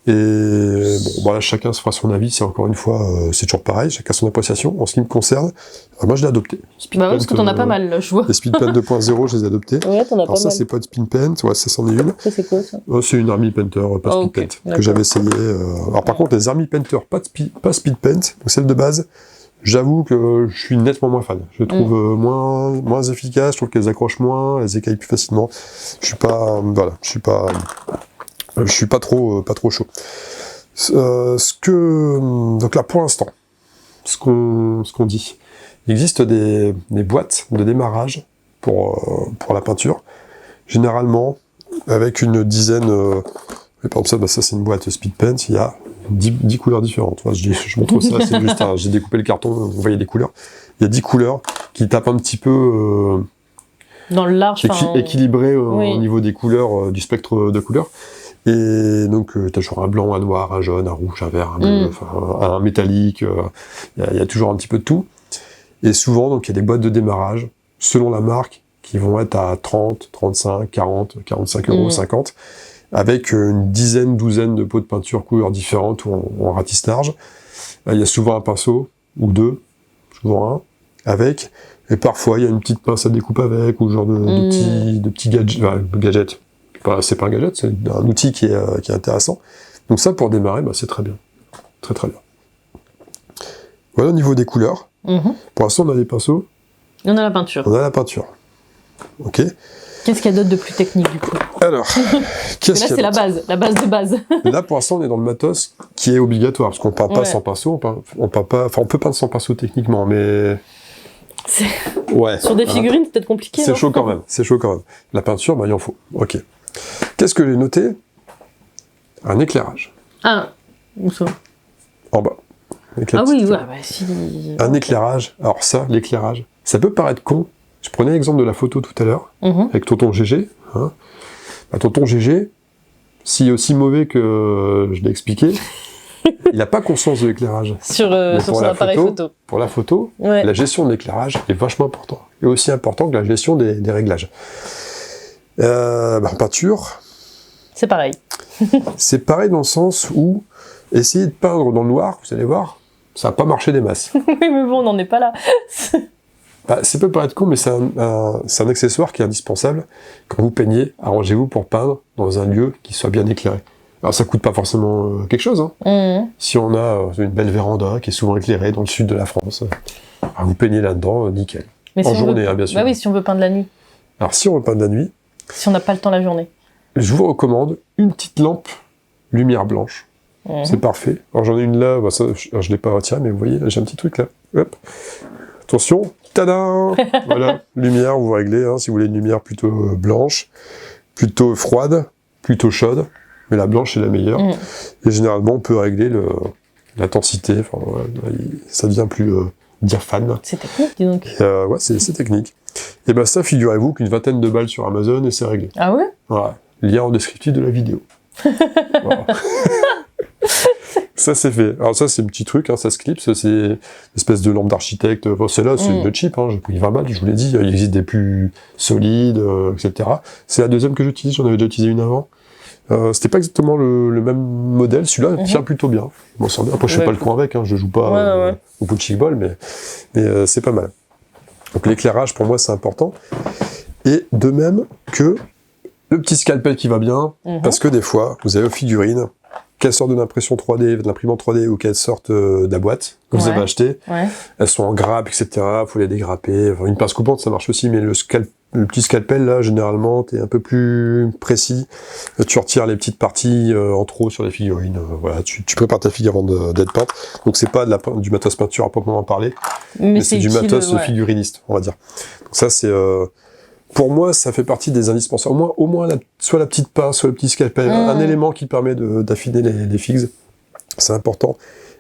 Et bon, voilà, chacun se fera son avis, c'est encore une fois, c'est toujours pareil, chacun son appréciation. En ce qui me concerne, moi je l'ai adopté. Parce que t'en as pas mal, là, je vois. Les Speed Paint 2.0, je les ai adoptés. Ouais, t'en as pas mal. Ça, c'est pas de Speed Paint, ça c'en est une. Ça, c'est quoi, ça? C'est une Army Painter, pas Speed Paint, que j'avais essayé. Alors par contre, les Army Painter, pas Speed Paint, donc celle de base, j'avoue que je suis nettement moins fan. Je trouve moins efficace, je trouve qu'elles accrochent moins, elles écaillent plus facilement. Je suis pas trop chaud. Donc là, pour l'instant, ce qu'on dit, il existe des boîtes de démarrage pour la peinture, généralement avec une dizaine Et par exemple, ça c'est une boîte Speed Paint, il y a 10 couleurs différentes. Enfin, je montre ça, c'est juste, j'ai découpé le carton, vous voyez des couleurs. Il y a 10 couleurs qui tapent un petit peu... dans le large, équilibré au niveau des couleurs, du spectre de couleurs. Et donc, tu as toujours un blanc, un noir, un jaune, un rouge, un vert, un bleu, un métallique. Il y a toujours un petit peu de tout. Et souvent, donc, il y a des boîtes de démarrage, selon la marque, qui vont être à 30, 35, 40, 45 euros, 50, avec une douzaine de pots de peinture couleurs différentes ou en ratisse large. Il y a souvent un pinceau, ou deux, souvent un, avec. Et parfois, il y a une petite pince à découpe avec, ou genre de petits gadgets. C'est pas un gadget, c'est un outil qui est intéressant. Donc ça, pour démarrer, c'est très bien. Très très bien. Voilà au niveau des couleurs. Pour l'instant, on a les pinceaux. On a la peinture. On a la peinture. Ok. Qu'est-ce qu'il y a d'autre de plus technique, du coup? Alors, qu'est-ce qu'il y a là, c'est la base de base. Là, pour l'instant, on est dans le matos qui est obligatoire, parce qu'on peint pas sans pinceau, on peut peindre sans pinceau techniquement, mais... Ouais. Sur des figurines, c'est peut-être compliqué. C'est chaud quand même, La peinture, il en faut. Ok. Qu'est-ce que j'ai noté? Un éclairage. Ah, où ça? En bas. Si... Un éclairage. Alors ça, l'éclairage, ça peut paraître con. Je prenais l'exemple de la photo tout à l'heure, avec tonton GG. Tonton GG, s'il est aussi mauvais que je l'ai expliqué, il n'a pas conscience de l'éclairage. Sur son appareil photo. Pour la photo, la gestion de l'éclairage est vachement importante. Et aussi important que la gestion des réglages. En peinture... C'est pareil. C'est pareil dans le sens où essayer de peindre dans le noir, vous allez voir, ça va pas marcher des masses. Oui, mais bon, on n'en est pas là. Ça peut paraître con, mais c'est un accessoire qui est indispensable. Quand vous peignez, arrangez-vous pour peindre dans un lieu qui soit bien éclairé. Alors ça coûte pas forcément quelque chose. Si on a une belle véranda qui est souvent éclairée dans le sud de la France, vous peignez là-dedans, nickel. Mais en journée, bien sûr. Bah oui, si on veut peindre la nuit. Alors si on veut peindre la nuit... Si on n'a pas le temps la journée. Je vous recommande une petite lampe lumière blanche. C'est parfait. Alors j'en ai une là, je l'ai pas retirée, mais vous voyez, là j'ai un petit truc là. Hop. Attention, tada. Voilà, lumière, vous réglez, si vous voulez une lumière plutôt blanche, plutôt froide, plutôt chaude, mais la blanche est la meilleure. Et généralement, on peut régler l'intensité, ça devient plus diaphane. C'est technique, dis donc. C'est technique. Et ça, figurez-vous qu'une 20aine de balles sur Amazon et c'est réglé. Ah ouais? Voilà. Lien en descriptif de la vidéo. Ça, c'est fait. Alors ça, c'est un petit truc, ça se clipse, c'est une espèce de lampe d'architecte. Celle-là, c'est une cheap, j'ai pris 20 balles, je vous l'ai dit. Il existe des plus solides, etc. C'est la deuxième que j'utilise, j'en avais déjà utilisé une avant. C'était pas exactement le même modèle, celui-là tient plutôt bien. Après, je fais pas le coin avec, je joue pas au punching ball, mais c'est pas mal. Donc l'éclairage, pour moi, c'est important. Et de même que le petit scalpel qui va bien, parce que des fois, vous avez vos figurines, qu'elles sortent de l'impression 3D, de l'imprimante 3D, ou qu'elles sortent de la boîte que vous avez acheté, elles sont en grappe, etc., faut les dégrapper. Enfin, une pince coupante, ça marche aussi, mais le petit scalpel, là, généralement, t'es un peu plus précis. Tu retires les petites parties en trop sur les figurines. Voilà, tu prépares ta figure avant d'être peinte. Donc c'est pas du matos peinture à proprement parler, mais c'est du matos figuriniste, on va dire. Donc ça, c'est... pour moi, ça fait partie des indispensables. Au moins soit la petite pince, soit le petit scalpel, un élément qui permet d'affiner les figs. C'est important.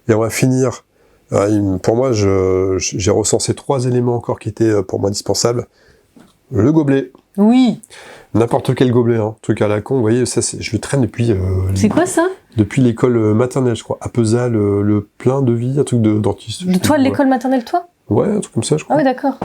Et on va finir. Pour moi, j'ai recensé 3 éléments encore qui étaient pour moi indispensables. Le gobelet. Oui. N'importe quel gobelet, truc à la con. Vous voyez, ça, je le traîne depuis... c'est quoi ça? Depuis l'école maternelle, je crois. À Pesal, le plein de vie, un truc de dentiste. Toi, l'école maternelle, toi? Ouais, un truc comme ça, je crois. Ah oui, d'accord.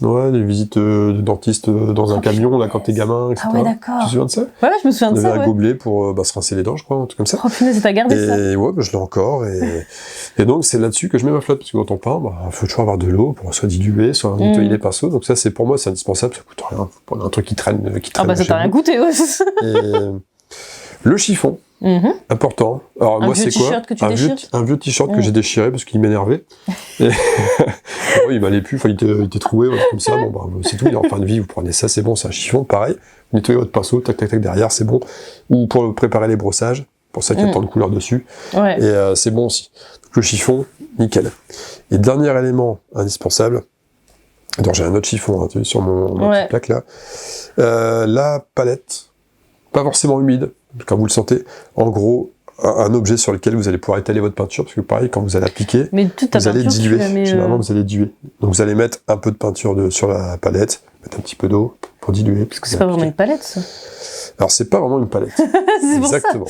Ouais, des visites de dentiste dans un camion, là, quand t'es gamin, etc. Ah ouais, d'accord. Tu te souviens de ça? Ouais, je me souviens de ça, On avait un gobelet pour se rincer les dents, je crois, un truc comme ça. Oh punaise, t'as gardé ça? Et ouais, je l'ai encore, et donc c'est là-dessus que je mets ma flotte, parce que quand on peint, faut toujours avoir de l'eau pour soit diluer, soit nettoyer les pinceaux, donc ça, pour moi, c'est indispensable, ça coûte rien, faut prendre un truc qui traîne ça t'a rien coûté, ouais. Et le chiffon. Important. Alors moi c'est quoi? Un vieux t-shirt que j'ai déchiré parce qu'il m'énervait. Et il m'allait plus, il était troué, comme ça. C'est tout. Il est en fin de vie, vous prenez ça, c'est bon, c'est un chiffon, pareil. Vous nettoyez votre pinceau, tac tac tac derrière, c'est bon. Ou pour préparer les brossages, pour ça qu'il y a tant de couleurs dessus. Ouais. Et c'est bon aussi. Donc, le chiffon, nickel. Et dernier élément indispensable. Alors j'ai un autre chiffon sur mon petite plaque là. La palette. pas forcément humide, comme vous le sentez. En gros, un objet sur lequel vous allez pouvoir étaler votre peinture, parce que pareil, quand vous allez appliquer, vous allez diluer. Généralement, vous allez diluer. Donc vous allez mettre un peu de peinture sur la palette, mettre un petit peu d'eau pour diluer. Parce que c'est pas vraiment une palette, ça. Alors c'est pas vraiment une palette. C'est exactement.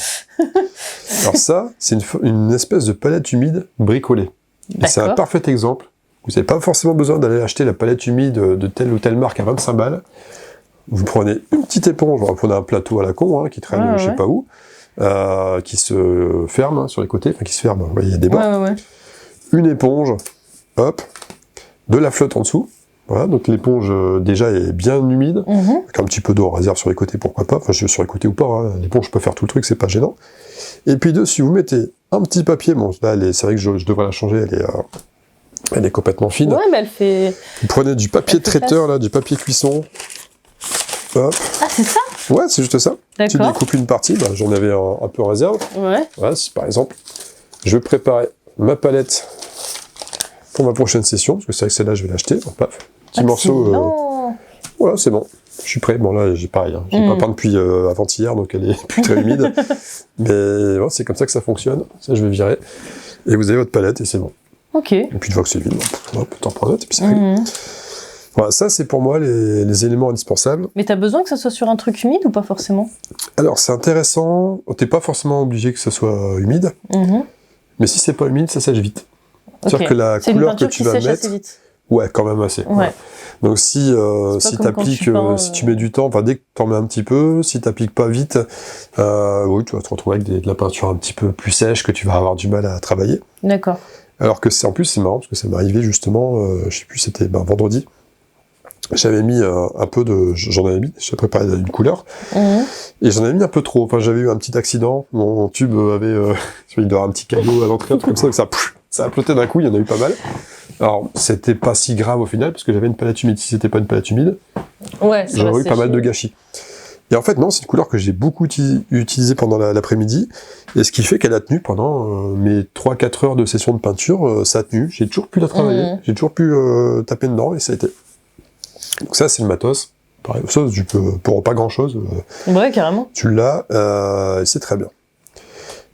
Alors ça, c'est une espèce de palette humide bricolée. Et c'est un parfait exemple. Vous n'avez pas forcément besoin d'aller acheter la palette humide de telle ou telle marque à 25 balles. Vous prenez une petite éponge, vous prenez un plateau à la con, qui traîne je sais pas où, qui se ferme sur les côtés, enfin qui se ferme, vous voyez, il y a des bords. Une éponge, hop, de la flotte en dessous. Voilà, donc l'éponge déjà est bien humide, avec un petit peu d'eau en réserve sur les côtés, pourquoi pas, enfin sur les côtés ou pas, l'éponge peut faire tout le truc, c'est pas gênant. Et puis dessus, vous mettez un petit papier, bon là c'est vrai que je devrais la changer, elle est complètement fine. Ouais, mais elle fait... Vous prenez du papier traiteur, là, du papier cuisson, hop. Ah, c'est ça? Ouais, c'est juste ça. D'accord. Tu découpes une partie, j'en avais un peu en réserve. Ouais. Voilà, si par exemple, je veux préparer ma palette pour ma prochaine session, parce que c'est vrai que celle-là, je vais l'acheter, paf. Petit morceau. Voilà, c'est bon. Je suis prêt. Bon, là, j'ai pareil. J'ai pas peint depuis avant-hier, donc elle est plus très humide. Mais voilà, c'est comme ça que ça fonctionne. Ça, je vais virer. Et vous avez votre palette et c'est bon. Ok. Et puis, une fois que c'est vide, hop, t'en prends d'autres et puis c'est réglé. Voilà, ça, c'est pour moi les éléments indispensables. Mais t'as besoin que ça soit sur un truc humide ou pas forcément? Alors, c'est intéressant. T'es pas forcément obligé que ça soit humide. Mais si c'est pas humide, ça sèche vite. C'est-à-dire que la couleur que tu vas mettre... Ouais, quand même assez. Ouais. Donc si t'appliques, si tu mets du temps, dès que t'en mets un petit peu, si t'appliques pas vite, oui, tu vas te retrouver avec de la peinture un petit peu plus sèche que tu vas avoir du mal à travailler. D'accord. Alors que en plus c'est marrant parce que ça m'est arrivé justement, je sais plus, c'était vendredi. J'avais mis un peu de, j'ai préparé une couleur et j'en avais mis un peu trop. Enfin, j'avais eu un petit accident, mon tube avait, il doit avoir un petit caillot à l'entrée, un truc comme ça, donc ça a flotté d'un coup, il y en a eu pas mal. Alors, c'était pas si grave au final, parce que j'avais une palette humide. Si c'était pas une palette humide, j'aurais eu pas mal de gâchis. Et en fait, non, c'est une couleur que j'ai beaucoup utilisée pendant l'après-midi, et ce qui fait qu'elle a tenu pendant mes 3-4 heures de session de peinture, ça a tenu. J'ai toujours pu la travailler, j'ai toujours pu taper dedans, et ça a été. Donc ça, c'est le matos. Pareil, ça, tu peux, pour pas grand-chose. Ouais, carrément. Tu l'as, et c'est très bien.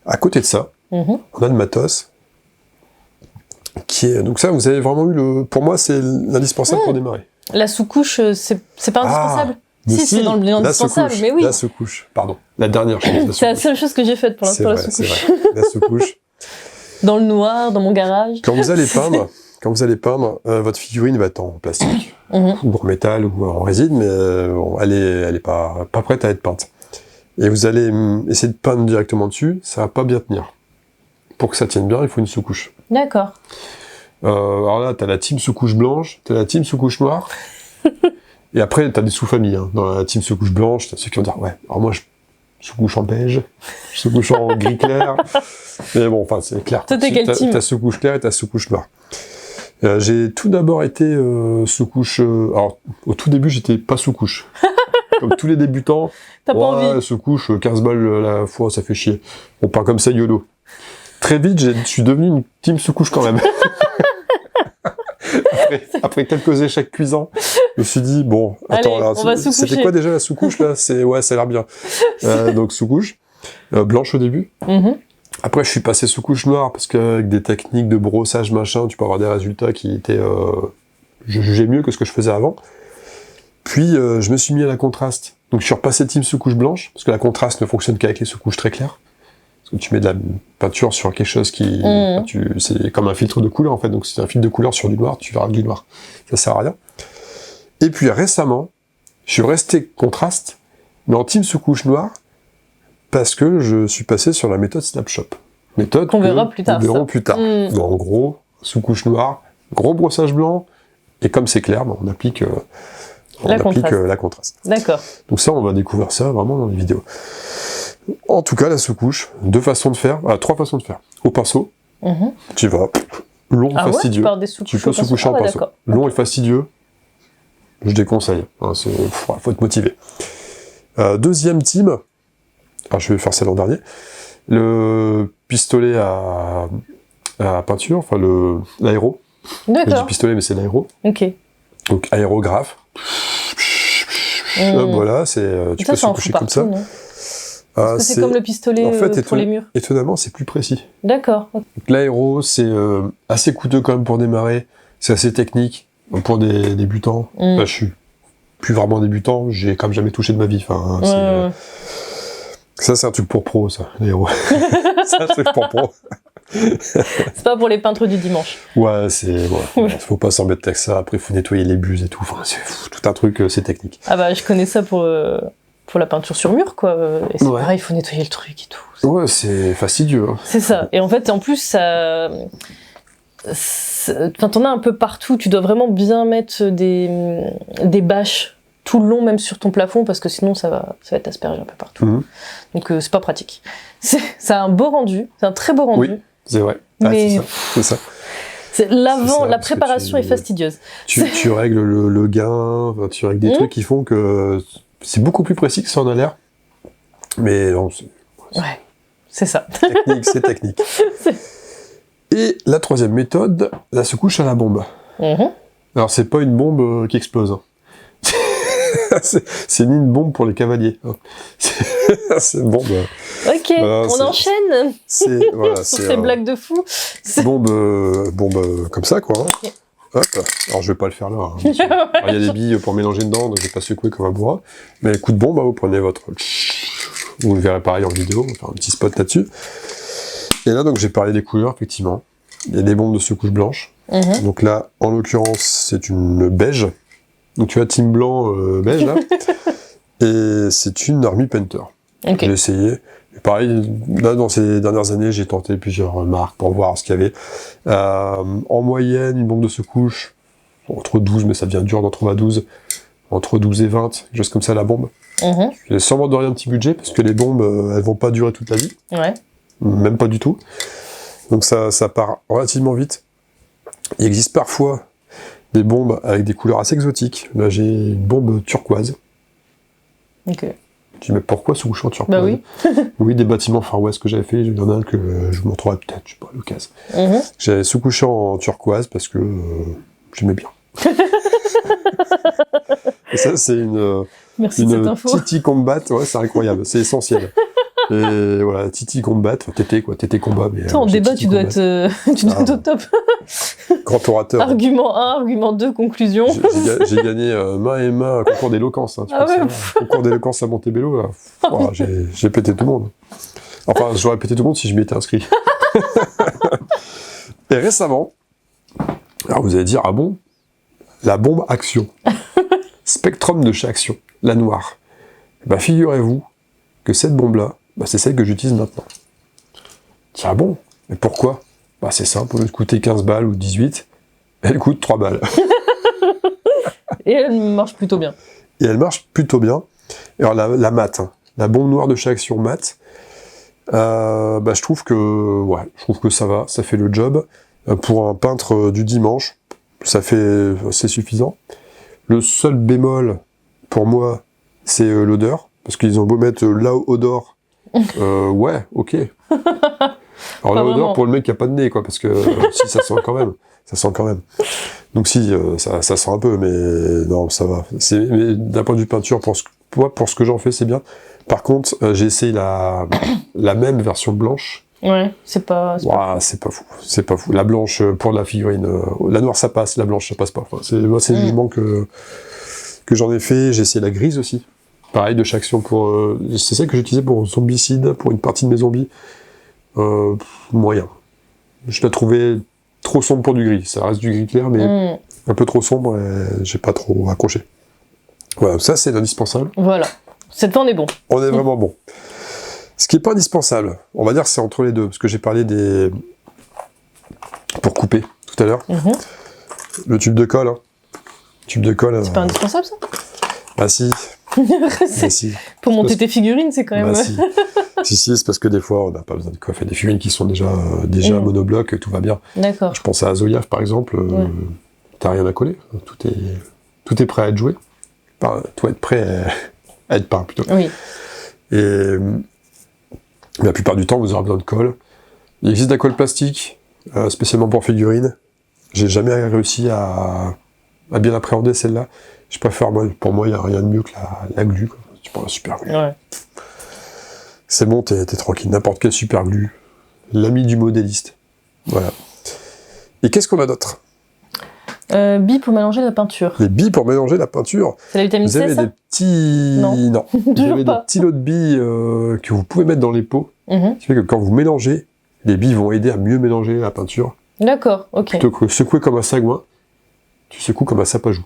À côté de ça, on a le matos, qui est... Donc ça, vous avez vraiment eu pour moi, c'est l'indispensable pour démarrer. La sous-couche, c'est pas indispensable. Si, c'est dans le indispensable, mais oui. La sous-couche, pardon. La dernière chose. C'est la seule chose que j'ai faite pour l'instant, la sous-couche. C'est vrai, la sous-couche. Dans le noir, dans mon garage. Quand vous allez peindre, votre figurine va être en plastique, ou en métal, ou en résine, mais elle est pas prête à être peinte. Et vous allez essayer de peindre directement dessus, ça va pas bien tenir. Pour que ça tienne bien, il faut une sous-couche. D'accord. Alors là, t'as la team sous-couche blanche, t'as la team sous-couche noire, et après, t'as des sous-familles. Dans la team sous-couche blanche, t'as ceux qui vont dire, ouais, alors moi, je sous-couche en beige, sous-couche en gris clair, mais bon, enfin, c'est clair. Toi, t'es quelle team ? T'as sous-couche claire et t'as sous-couche noire. J'ai tout d'abord été sous-couche... alors, au tout début, j'étais pas sous-couche. Comme tous les débutants, t'as pas envie. sous-couche, 15 balles à la fois, ça fait chier. On part comme ça, YOLO. Très vite, je suis devenu une team sous-couche quand même. après quelques échecs cuisants, je me suis dit, bon, attends, allez, c'était quoi déjà la sous-couche là ? Ouais, ça a l'air bien. Donc sous-couche, blanche au début. Après, je suis passé sous-couche noire, parce qu'avec des techniques de brossage, machin, tu peux avoir des résultats qui étaient... je jugeais mieux que ce que je faisais avant. Puis, je me suis mis à la contraste. Donc, je suis repassé team sous-couche blanche, parce que la contraste ne fonctionne qu'avec les sous-couches très claires. Parce que tu mets de la peinture sur quelque chose qui... c'est comme un filtre de couleur, en fait. Donc, si c'est un filtre de couleur sur du noir, tu verras du noir. Ça sert à rien. Et puis, récemment, je suis resté contraste, mais en team sous-couche noire, parce que je suis passé sur la méthode Snapshot. Méthode qu'on verra plus tard. Donc, en gros, sous-couche noire, gros brossage blanc, et comme c'est clair, on applique... la contraste. D'accord. Donc ça, on va découvrir ça vraiment dans les vidéos. En tout cas, la sous-couche, 3 façons de faire. Au pinceau, tu vas long, fastidieux. Tu peux sous-coucher en pinceau. Long et fastidieux, je déconseille. Faut être motivé. Deuxième team, alors je vais faire ça l'an dernier, le pistolet à peinture, enfin l'aéro. D'accord. Je dis pistolet, mais c'est l'aéro. Ok. Donc aérographe. Voilà, tu peux sous-coucher comme ça. Parce que c'est comme le pistolet pour les murs. Étonnamment, c'est plus précis. D'accord. L'aéro, c'est assez coûteux quand même pour démarrer. C'est assez technique pour des débutants. Là, je suis plus vraiment débutant. J'ai quand même jamais touché de ma vie. Enfin, ça, c'est un truc pour pro, ça, l'aéro. C'est un truc pour pro. C'est pas pour les peintres du dimanche. Ouais, faut pas s'embêter avec ça. Après, faut nettoyer les buses et tout. Enfin, c'est tout un truc, c'est technique. Ah bah, je connais ça pour la peinture sur mur, quoi. Et c'est pareil, il faut nettoyer le truc et tout. Ouais, c'est fastidieux. Hein. C'est ça. Et en fait, en plus, ça... Enfin, t'en as un peu partout. Tu dois vraiment bien mettre des bâches tout le long, même sur ton plafond, parce que sinon, ça va être aspergé un peu partout. Donc, c'est pas pratique. Ça a un beau rendu. C'est un très beau rendu. Oui, c'est vrai. Mais... c'est ça. La préparation est fastidieuse. Tu règles le gain, tu règles des trucs qui font que c'est beaucoup plus précis que ça en a l'air. Mais non, c'est ça. C'est technique. Et la troisième méthode, la secouche à la bombe. Alors, c'est pas une bombe qui explose. Hein. c'est ni une bombe pour les cavaliers. Hein. C'est une bombe... Ok, on enchaîne sur ces blagues de fou. Bombe comme ça, quoi. Hein. Okay. Hop. Alors, je vais pas le faire là. Hein, il y a des billes pour mélanger dedans, donc je vais pas secouer comme un bourrin. Mais coup de bombe, vous prenez votre... Vous le verrez pareil en vidéo, on va faire un petit spot là-dessus. Et là, donc, j'ai parlé des couleurs, effectivement. Il y a des bombes de secouche blanche. Donc là, en l'occurrence, c'est une beige. Donc tu as team blanc beige, là. Et c'est une Army Painter. Okay. J'ai essayé. Et pareil, là, dans ces dernières années, j'ai tenté plusieurs marques pour voir ce qu'il y avait. En moyenne, une bombe de secouche, entre 12, mais ça devient dur d'en trouver à 12. Entre 12 et 20, juste comme ça, la bombe. J'ai sûrement donné un petit budget, parce que les bombes, elles vont pas durer toute la vie. Ouais. Même pas du tout. Donc ça part relativement vite. Il existe parfois des bombes avec des couleurs assez exotiques. Là, j'ai une bombe turquoise. Ok. Tu dis, mais pourquoi ce couche en turquoise? Bah oui. Oui, des bâtiments Far West que j'avais fait, il y en a un que je vous montrerai peut-être, je sais pas, à l'occasion. J'avais sous-couché en turquoise parce que j'aimais bien. Et ça, c'est une Titi Combat, ouais, c'est incroyable, c'est essentiel. Et voilà, Titi Combat, TT Combat. Mais, en débat, tu dois être au top. Grand orateur. Argument 1, argument 2, conclusion. J'ai gagné main et main un concours d'éloquence. Hein, concours d'éloquence à Montebello, là. Voilà, j'ai pété tout le monde. Enfin, j'aurais pété tout le monde si je m'y étais inscrit. Et récemment, alors vous allez dire, ah bon, la bombe Action. Spectrum de chez Action, la noire. Bah, figurez-vous que cette bombe-là, c'est celle que j'utilise maintenant. Tiens, ah bon? Mais pourquoi? Bah, c'est simple, au lieu de coûter 15 balles ou 18, elle coûte 3 balles. Et elle marche plutôt bien. Et elle marche plutôt bien. Et alors, la mat, hein, la bombe noire de chez Action mat, je trouve que ça va, ça fait le job. Pour un peintre du dimanche, c'est suffisant. Le seul bémol, pour moi, c'est l'odeur. Parce qu'ils ont beau mettre odeur, ouais, ok. Alors la odeur pour le mec qui a pas de nez, quoi, parce que si, ça sent quand même. Donc si, ça sent un peu, mais non, ça va. Mais d'un point de vue peinture, pour ce que j'en fais, c'est bien. Par contre, j'ai essayé la même version blanche. Ouais, c'est pas fou. La blanche, pour la figurine, la noire ça passe, la blanche ça passe pas. Enfin, c'est le jugement que j'en ai fait. J'ai essayé la grise aussi. Pareil, de chez Action c'est celle que j'utilisais pour Zombicide, pour une partie de mes zombies. Moyen. Je l'ai trouvé trop sombre pour du gris. Ça reste du gris clair, mais un peu trop sombre et j'ai pas trop accroché. Voilà, ça c'est indispensable. Voilà. Cette fois on est bon. On est vraiment bon. Ce qui est pas indispensable, on va dire c'est entre les deux, parce que j'ai parlé pour couper tout à l'heure. Le tube de colle. Hein. C'est pas indispensable ça? Bah si. Si. Pour monter tes figurines, c'est quand même... si, c'est parce que des fois, on n'a pas besoin de coiffer des figurines qui sont déjà monoblocs, tout va bien. D'accord. Je pense à Zoya, par exemple, t'as rien à coller, tout est prêt à être joué. Enfin, tout être prêt à être peint, plutôt. Oui. Et la plupart du temps, vous aurez besoin de colle. Il existe de la colle plastique, spécialement pour figurines. J'ai jamais réussi à bien appréhender celle-là. Pour moi, il n'y a rien de mieux que la glu, quoi. Tu prends la super glue. Ouais. C'est bon, t'es tranquille. N'importe quel super glue. L'ami du modéliste. Voilà. Et qu'est-ce qu'on a d'autre? Billes pour mélanger la peinture. Les billes pour mélanger la peinture. C'est la vitamine Vous C, avez ça? des petits... Non. Vous avez des petits lots de billes que vous pouvez mettre dans les pots. Ce qui fait que quand vous mélangez, les billes vont aider à mieux mélanger la peinture. D'accord, ok. Plutôt que secouer comme un sagouin, tu secoues comme un sapajou.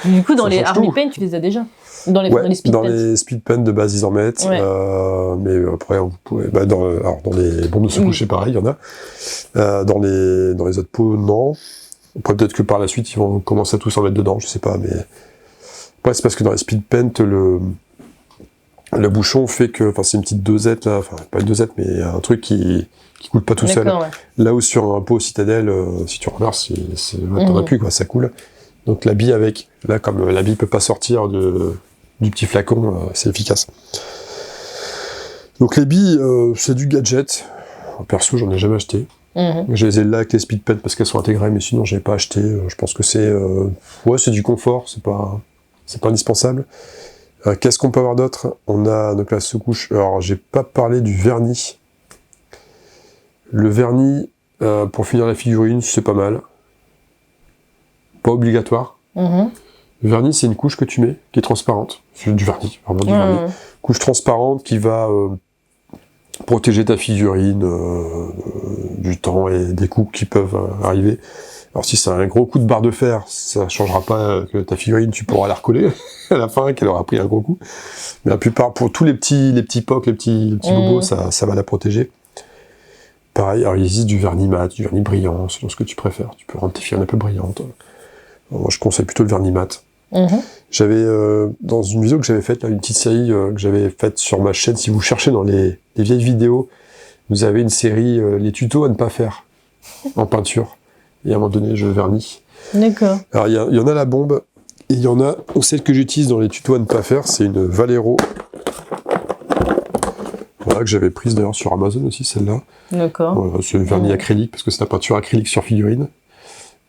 Du coup, dans les Army Paint, tu les as déjà? Dans les Speed Paint? Dans les Speed Paint de base, ils en mettent. Ouais. Mais après, vous pouvez... dans les bombes de secouche, c'est pareil, il y en a. Dans les autres pots, non. Après, peut-être que par la suite, ils vont commencer à tous en mettre dedans, je sais pas. Mais après, c'est parce que dans les Speed Paint, le bouchon fait que... Enfin, c'est une petite dosette, là. Enfin, pas une dosette, mais un truc qui coule pas tout seul. Ouais. Là où sur un pot citadelle, si tu reverses, t'en as plus, quoi, ça coule. Donc la bille avec, là, comme la bille peut pas sortir du petit flacon, c'est efficace. Donc les billes, c'est du gadget. Perso, j'en ai jamais acheté. Je les ai là avec les Speed Paint parce qu'elles sont intégrées, mais sinon, j'ai pas acheté. Je pense que c'est du confort, c'est pas indispensable. Qu'est-ce qu'on peut avoir d'autre? On a donc la secouche. Alors, j'ai pas parlé du vernis. Le vernis, pour finir la figurine, c'est pas mal. Pas obligatoire. Le vernis, c'est une couche que tu mets, qui est transparente. C'est du vernis, vraiment du vernis. Couche transparente qui va protéger ta figurine du temps et des coups qui peuvent arriver. Alors si c'est un gros coup de barre de fer, ça changera pas que ta figurine, tu pourras la recoller à la fin, qu'elle aura pris un gros coup. Mais la plupart, pour tous les petits pocs, les petits bobos, ça va la protéger. Pareil, alors il existe du vernis mat, du vernis brillant, selon ce que tu préfères. Tu peux rendre tes figurines un peu brillantes. Moi, je conseille plutôt le vernis mat. J'avais, dans une vidéo que j'avais faite, là, une petite série que j'avais faite sur ma chaîne, si vous cherchez dans les vieilles vidéos, vous avez une série, les tutos à ne pas faire en peinture. Et à un moment donné, je vernis. D'accord. Alors, il y en a la bombe, et il y en a, celle que j'utilise dans les tutos à ne pas faire, c'est une Valero. Voilà, que j'avais prise d'ailleurs sur Amazon aussi, celle-là. D'accord. Voilà, c'est vernis acrylique, parce que c'est la peinture acrylique sur figurine.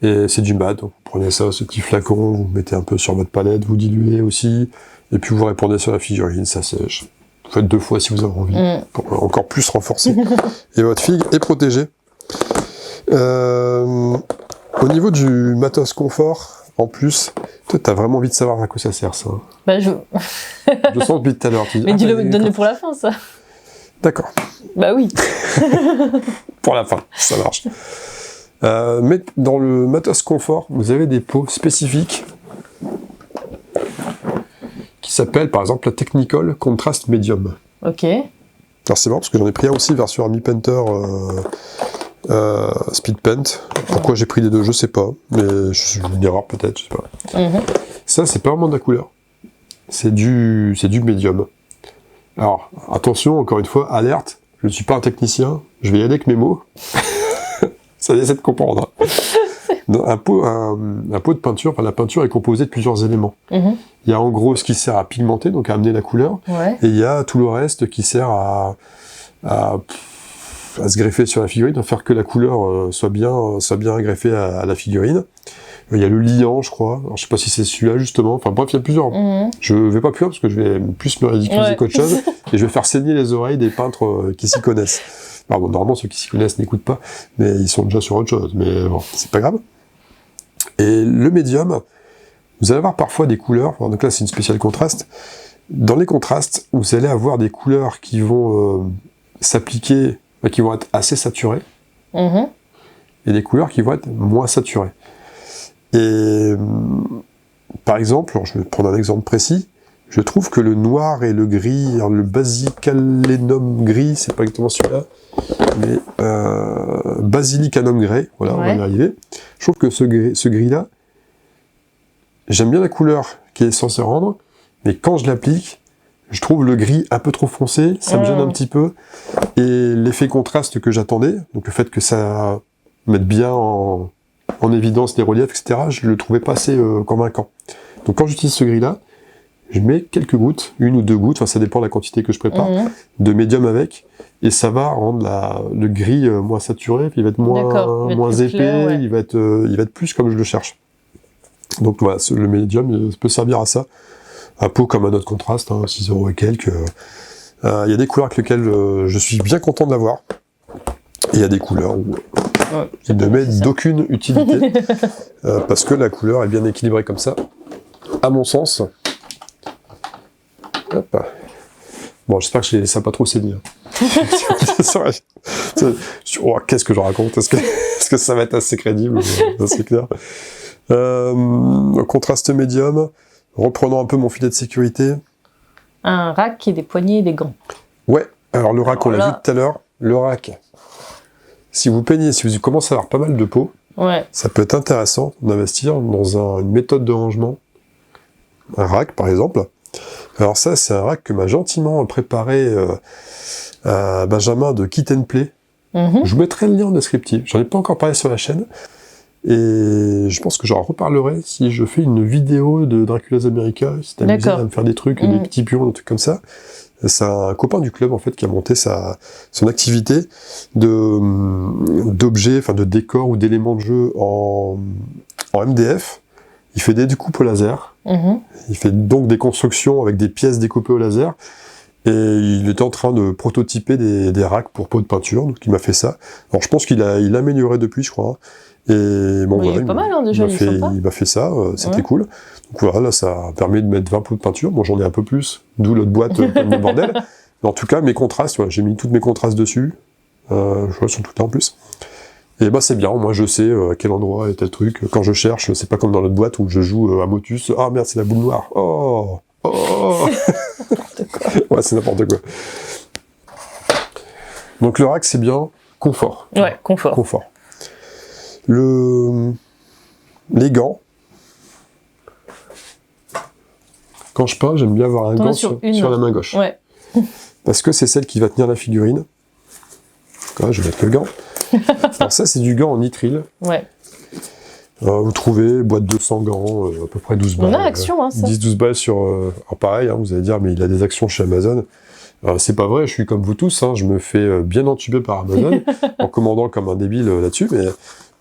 Et c'est du mat, donc vous prenez ça, ce petit flacon, vous mettez un peu sur votre palette, vous diluez aussi, et puis vous répandez sur la figurine, ça sèche. Vous faites 2 fois si vous avez envie, pour encore plus renforcer. Et votre figue est protégée. Au niveau du matos confort, en plus, toi t'as vraiment envie de savoir à quoi ça sert ça. Bah je sens depuis tout à l'heure. Mais donne-le pour la fin, ça. D'accord. Bah oui. Pour la fin, ça marche. Mais dans le matos confort, vous avez des pots spécifiques qui s'appellent par exemple la Technicolor Contrast Medium. Ok. Alors c'est marrant parce que j'en ai pris un aussi version Army Painter Speed Paint. Pourquoi j'ai pris les deux, je sais pas, mais c'est une erreur peut-être, je sais pas. Ça c'est pas vraiment de la couleur, c'est du médium. Alors attention, encore une fois, alerte, je ne suis pas un technicien, je vais y aller avec mes mots. Ça essaie de comprendre. Un pot de peinture, enfin, la peinture est composée de plusieurs éléments. Il y a en gros ce qui sert à pigmenter, donc à amener la couleur, et il y a tout le reste qui sert à se greffer sur la figurine, à faire que la couleur soit bien greffée à la figurine. Il y a le liant, je crois. Alors, je sais pas si c'est celui-là justement. Enfin bref, il y a plusieurs. Je vais pas plus loin parce que je vais plus me ridiculiser qu'autre chose, et je vais faire saigner les oreilles des peintres qui s'y connaissent. Alors, bon, normalement, ceux qui s'y connaissent n'écoutent pas, mais ils sont déjà sur autre chose. Mais bon, c'est pas grave. Et le médium, vous allez avoir parfois des couleurs. Alors, donc là, c'est une spéciale contraste. Dans les contrastes, vous allez avoir des couleurs qui vont s'appliquer, qui vont être assez saturées, et des couleurs qui vont être moins saturées. Et par exemple, alors, je vais prendre un exemple précis. Je trouve que le noir et le gris, alors le basilicalum gris, c'est pas exactement celui-là, mais basilicanum grey, voilà, on va y arriver. Je trouve que ce gris-là, j'aime bien la couleur qui est censée rendre, mais quand je l'applique, je trouve le gris un peu trop foncé, ça me gêne un petit peu, et l'effet contraste que j'attendais, donc le fait que ça mette bien en évidence les reliefs, etc., je le trouvais pas assez convaincant. Donc quand j'utilise ce gris-là, je mets quelques gouttes, 1 ou 2 gouttes, enfin ça dépend de la quantité que je prépare, de médium avec, et ça va rendre le gris moins saturé, puis il va être moins épais, clair, il va être plus comme je le cherche. Donc voilà, le médium peut servir à ça. un pot comme un autre contraste, 6 € et quelques. Il y a des couleurs avec lesquelles je suis bien content de l'avoir. Et il y a des couleurs où il ne met d'aucune utilité, parce que la couleur est bien équilibrée comme ça, à mon sens. Hop. Bon, j'espère que ça n'a pas trop saigné. Oh, qu'est-ce que je raconte? Est-ce que ça va être assez crédible? C'est clair. Contraste médium, reprenant un peu mon filet de sécurité. Un rack et des poignées et des gants. Ouais, alors le rack, on l'a vu tout à l'heure. Le rack, si vous commencez à avoir pas mal de peau, ça peut être intéressant d'investir dans une méthode de rangement. Un rack, par exemple. Alors ça, c'est un rack que m'a gentiment préparé Benjamin de Kit & Play. Je vous mettrai le lien en descriptif. J'en ai pas encore parlé sur la chaîne. Et je pense que j'en reparlerai si je fais une vidéo de Dracula's America. Si t'es amusé à me faire des trucs, des petits pions, des trucs comme ça. C'est un copain du club, en fait, qui a monté son activité d'objets, enfin de décors ou d'éléments de jeu en MDF. Il fait des découpes au laser. Il fait donc des constructions avec des pièces découpées au laser. Et il était en train de prototyper des racks pour pots de peinture, donc il m'a fait ça. Alors je pense qu'il a amélioré depuis, je crois. Et bon, voilà, il est pas mal, déjà, il m'a fait ça, c'était cool. Donc voilà, là, ça permet de mettre 20 pots de peinture. Bon, j'en ai un peu plus, d'où l'autre boîte comme le bordel. Mais en tout cas, mes contrastes, j'ai mis toutes mes contrastes dessus. Je vois, sont tout là en plus. Et bah c'est bien, moi je sais à quel endroit est tel truc. Quand je cherche, c'est pas comme dans l'autre boîte où je joue à Motus. Ah merde, c'est la boule noire. Oh. N'importe quoi. Ouais, c'est n'importe quoi. Donc le rack, c'est bien. Confort. Ouais, confort. Les gants. Quand je peins, j'aime bien avoir un gant sur la main gauche. Ouais. Parce que c'est celle qui va tenir la figurine. Là, je vais mettre le gant. Alors ça, c'est du gant en nitrile. Ouais. Vous trouvez boîte de 200 gants, à peu près 12 balles. On a Action, ça. 10-12 balles sur... alors pareil, vous allez dire, mais il a des actions chez Amazon. C'est pas vrai, je suis comme vous tous, je me fais bien entuber par Amazon, en commandant comme un débile là-dessus,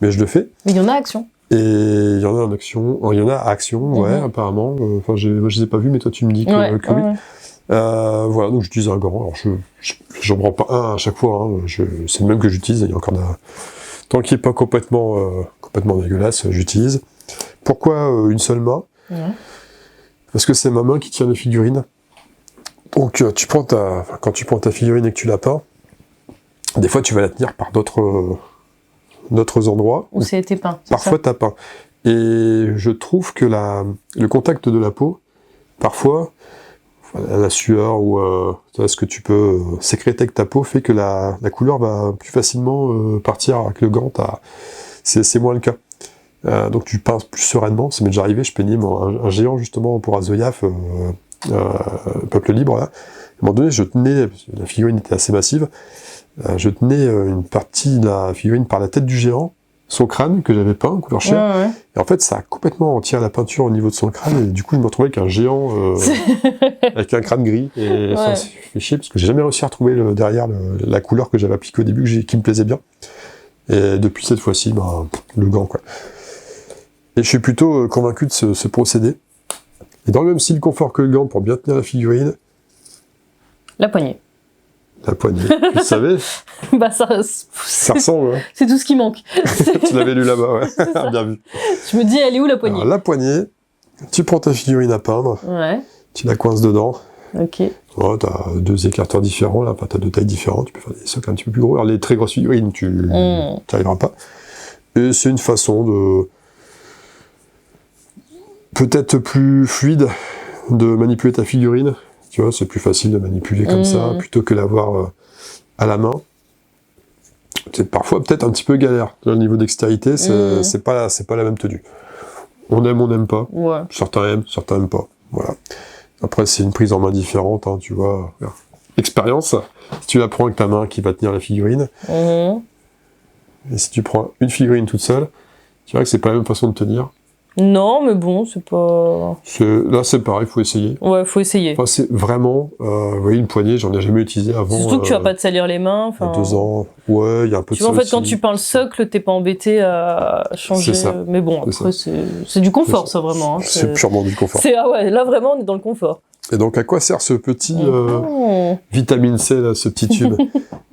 mais je le fais. Mais il y en a Action. Et il y en a en Action, apparemment. Enfin, je les ai pas vus, mais toi tu me dis que oui. Voilà, donc j'utilise un gant. Alors j'en prends pas un à chaque fois, c'est le même que j'utilise. Il y a encore tant qu'il n'est pas complètement dégueulasse, j'utilise. Pourquoi une seule main? Parce que c'est ma main qui tient les figurines. Donc quand tu prends ta figurine et que tu la peins, des fois tu vas la tenir par d'autres endroits. Où c'est été peint. Parfois t'as peint. Et je trouve que le contact de la peau, parfois, la sueur ou ce que tu peux sécréter avec ta peau fait que la couleur va plus facilement partir avec le gant. C'est moins le cas. Donc tu peins plus sereinement. Ça m'est déjà arrivé, je peignais un géant justement pour Azoyaf, Peuple Libre. Là. À un moment donné, je tenais, parce que la figurine était assez massive, je tenais une partie de la figurine par la tête du géant, son crâne que j'avais peint en couleur chair. Et en fait, ça a complètement tiré la peinture au niveau de son crâne, et du coup, je me retrouvais avec un géant avec un crâne gris. Et ça fait chier, parce que j'ai jamais réussi à retrouver derrière la couleur que j'avais appliquée au début, qui me plaisait bien. Et depuis cette fois-ci, le gant, quoi. Et je suis plutôt convaincu de ce procédé. Et dans le même style confort que le gant, pour bien tenir la figurine... La poignée. La poignée, tu le savais? Ça ressemble, hein. C'est tout ce qui manque. Tu l'avais lu là-bas, ouais. Bien vu. Je me dis, elle est où la poignée? Alors, la poignée, tu prends ta figurine à peindre, tu la coinces dedans. Ok. Ouais, t'as 2 écarteurs différents, là, t'as 2 tailles différentes, tu peux faire des socles un petit peu plus gros. Alors les très grosses figurines, tu n'y arriveras pas. Et c'est une façon de... peut-être plus fluide de manipuler ta figurine. Tu vois, c'est plus facile de manipuler comme ça, plutôt que l'avoir à la main. C'est parfois peut-être un petit peu galère. Au niveau dextérité, c'est pas la même tenue. On n'aime pas. Ouais. Certains aiment, certains n'aiment pas. Voilà. Après, c'est une prise en main différente, tu vois. Expérience. Si tu la prends avec ta main qui va tenir la figurine, et si tu prends une figurine toute seule, tu vois que c'est pas la même façon de tenir. Non, mais bon, c'est pas... Là, c'est pareil, il faut essayer. Ouais, faut essayer. Enfin, c'est vraiment... vous voyez, une poignée, j'en ai jamais utilisé avant. Surtout que tu vas pas te salir les mains. Il y a 2 ans. Ouais, il y a un peu de ça. Tu vois, en fait, aussi. quand tu peins le socle, t'es pas embêté à changer. C'est ça. Mais bon, après, c'est du confort, ça, vraiment. Hein. C'est purement du confort. Ah ouais, là, vraiment, on est dans le confort. Et donc, à quoi sert ce petit vitamine C, là, ce petit tube?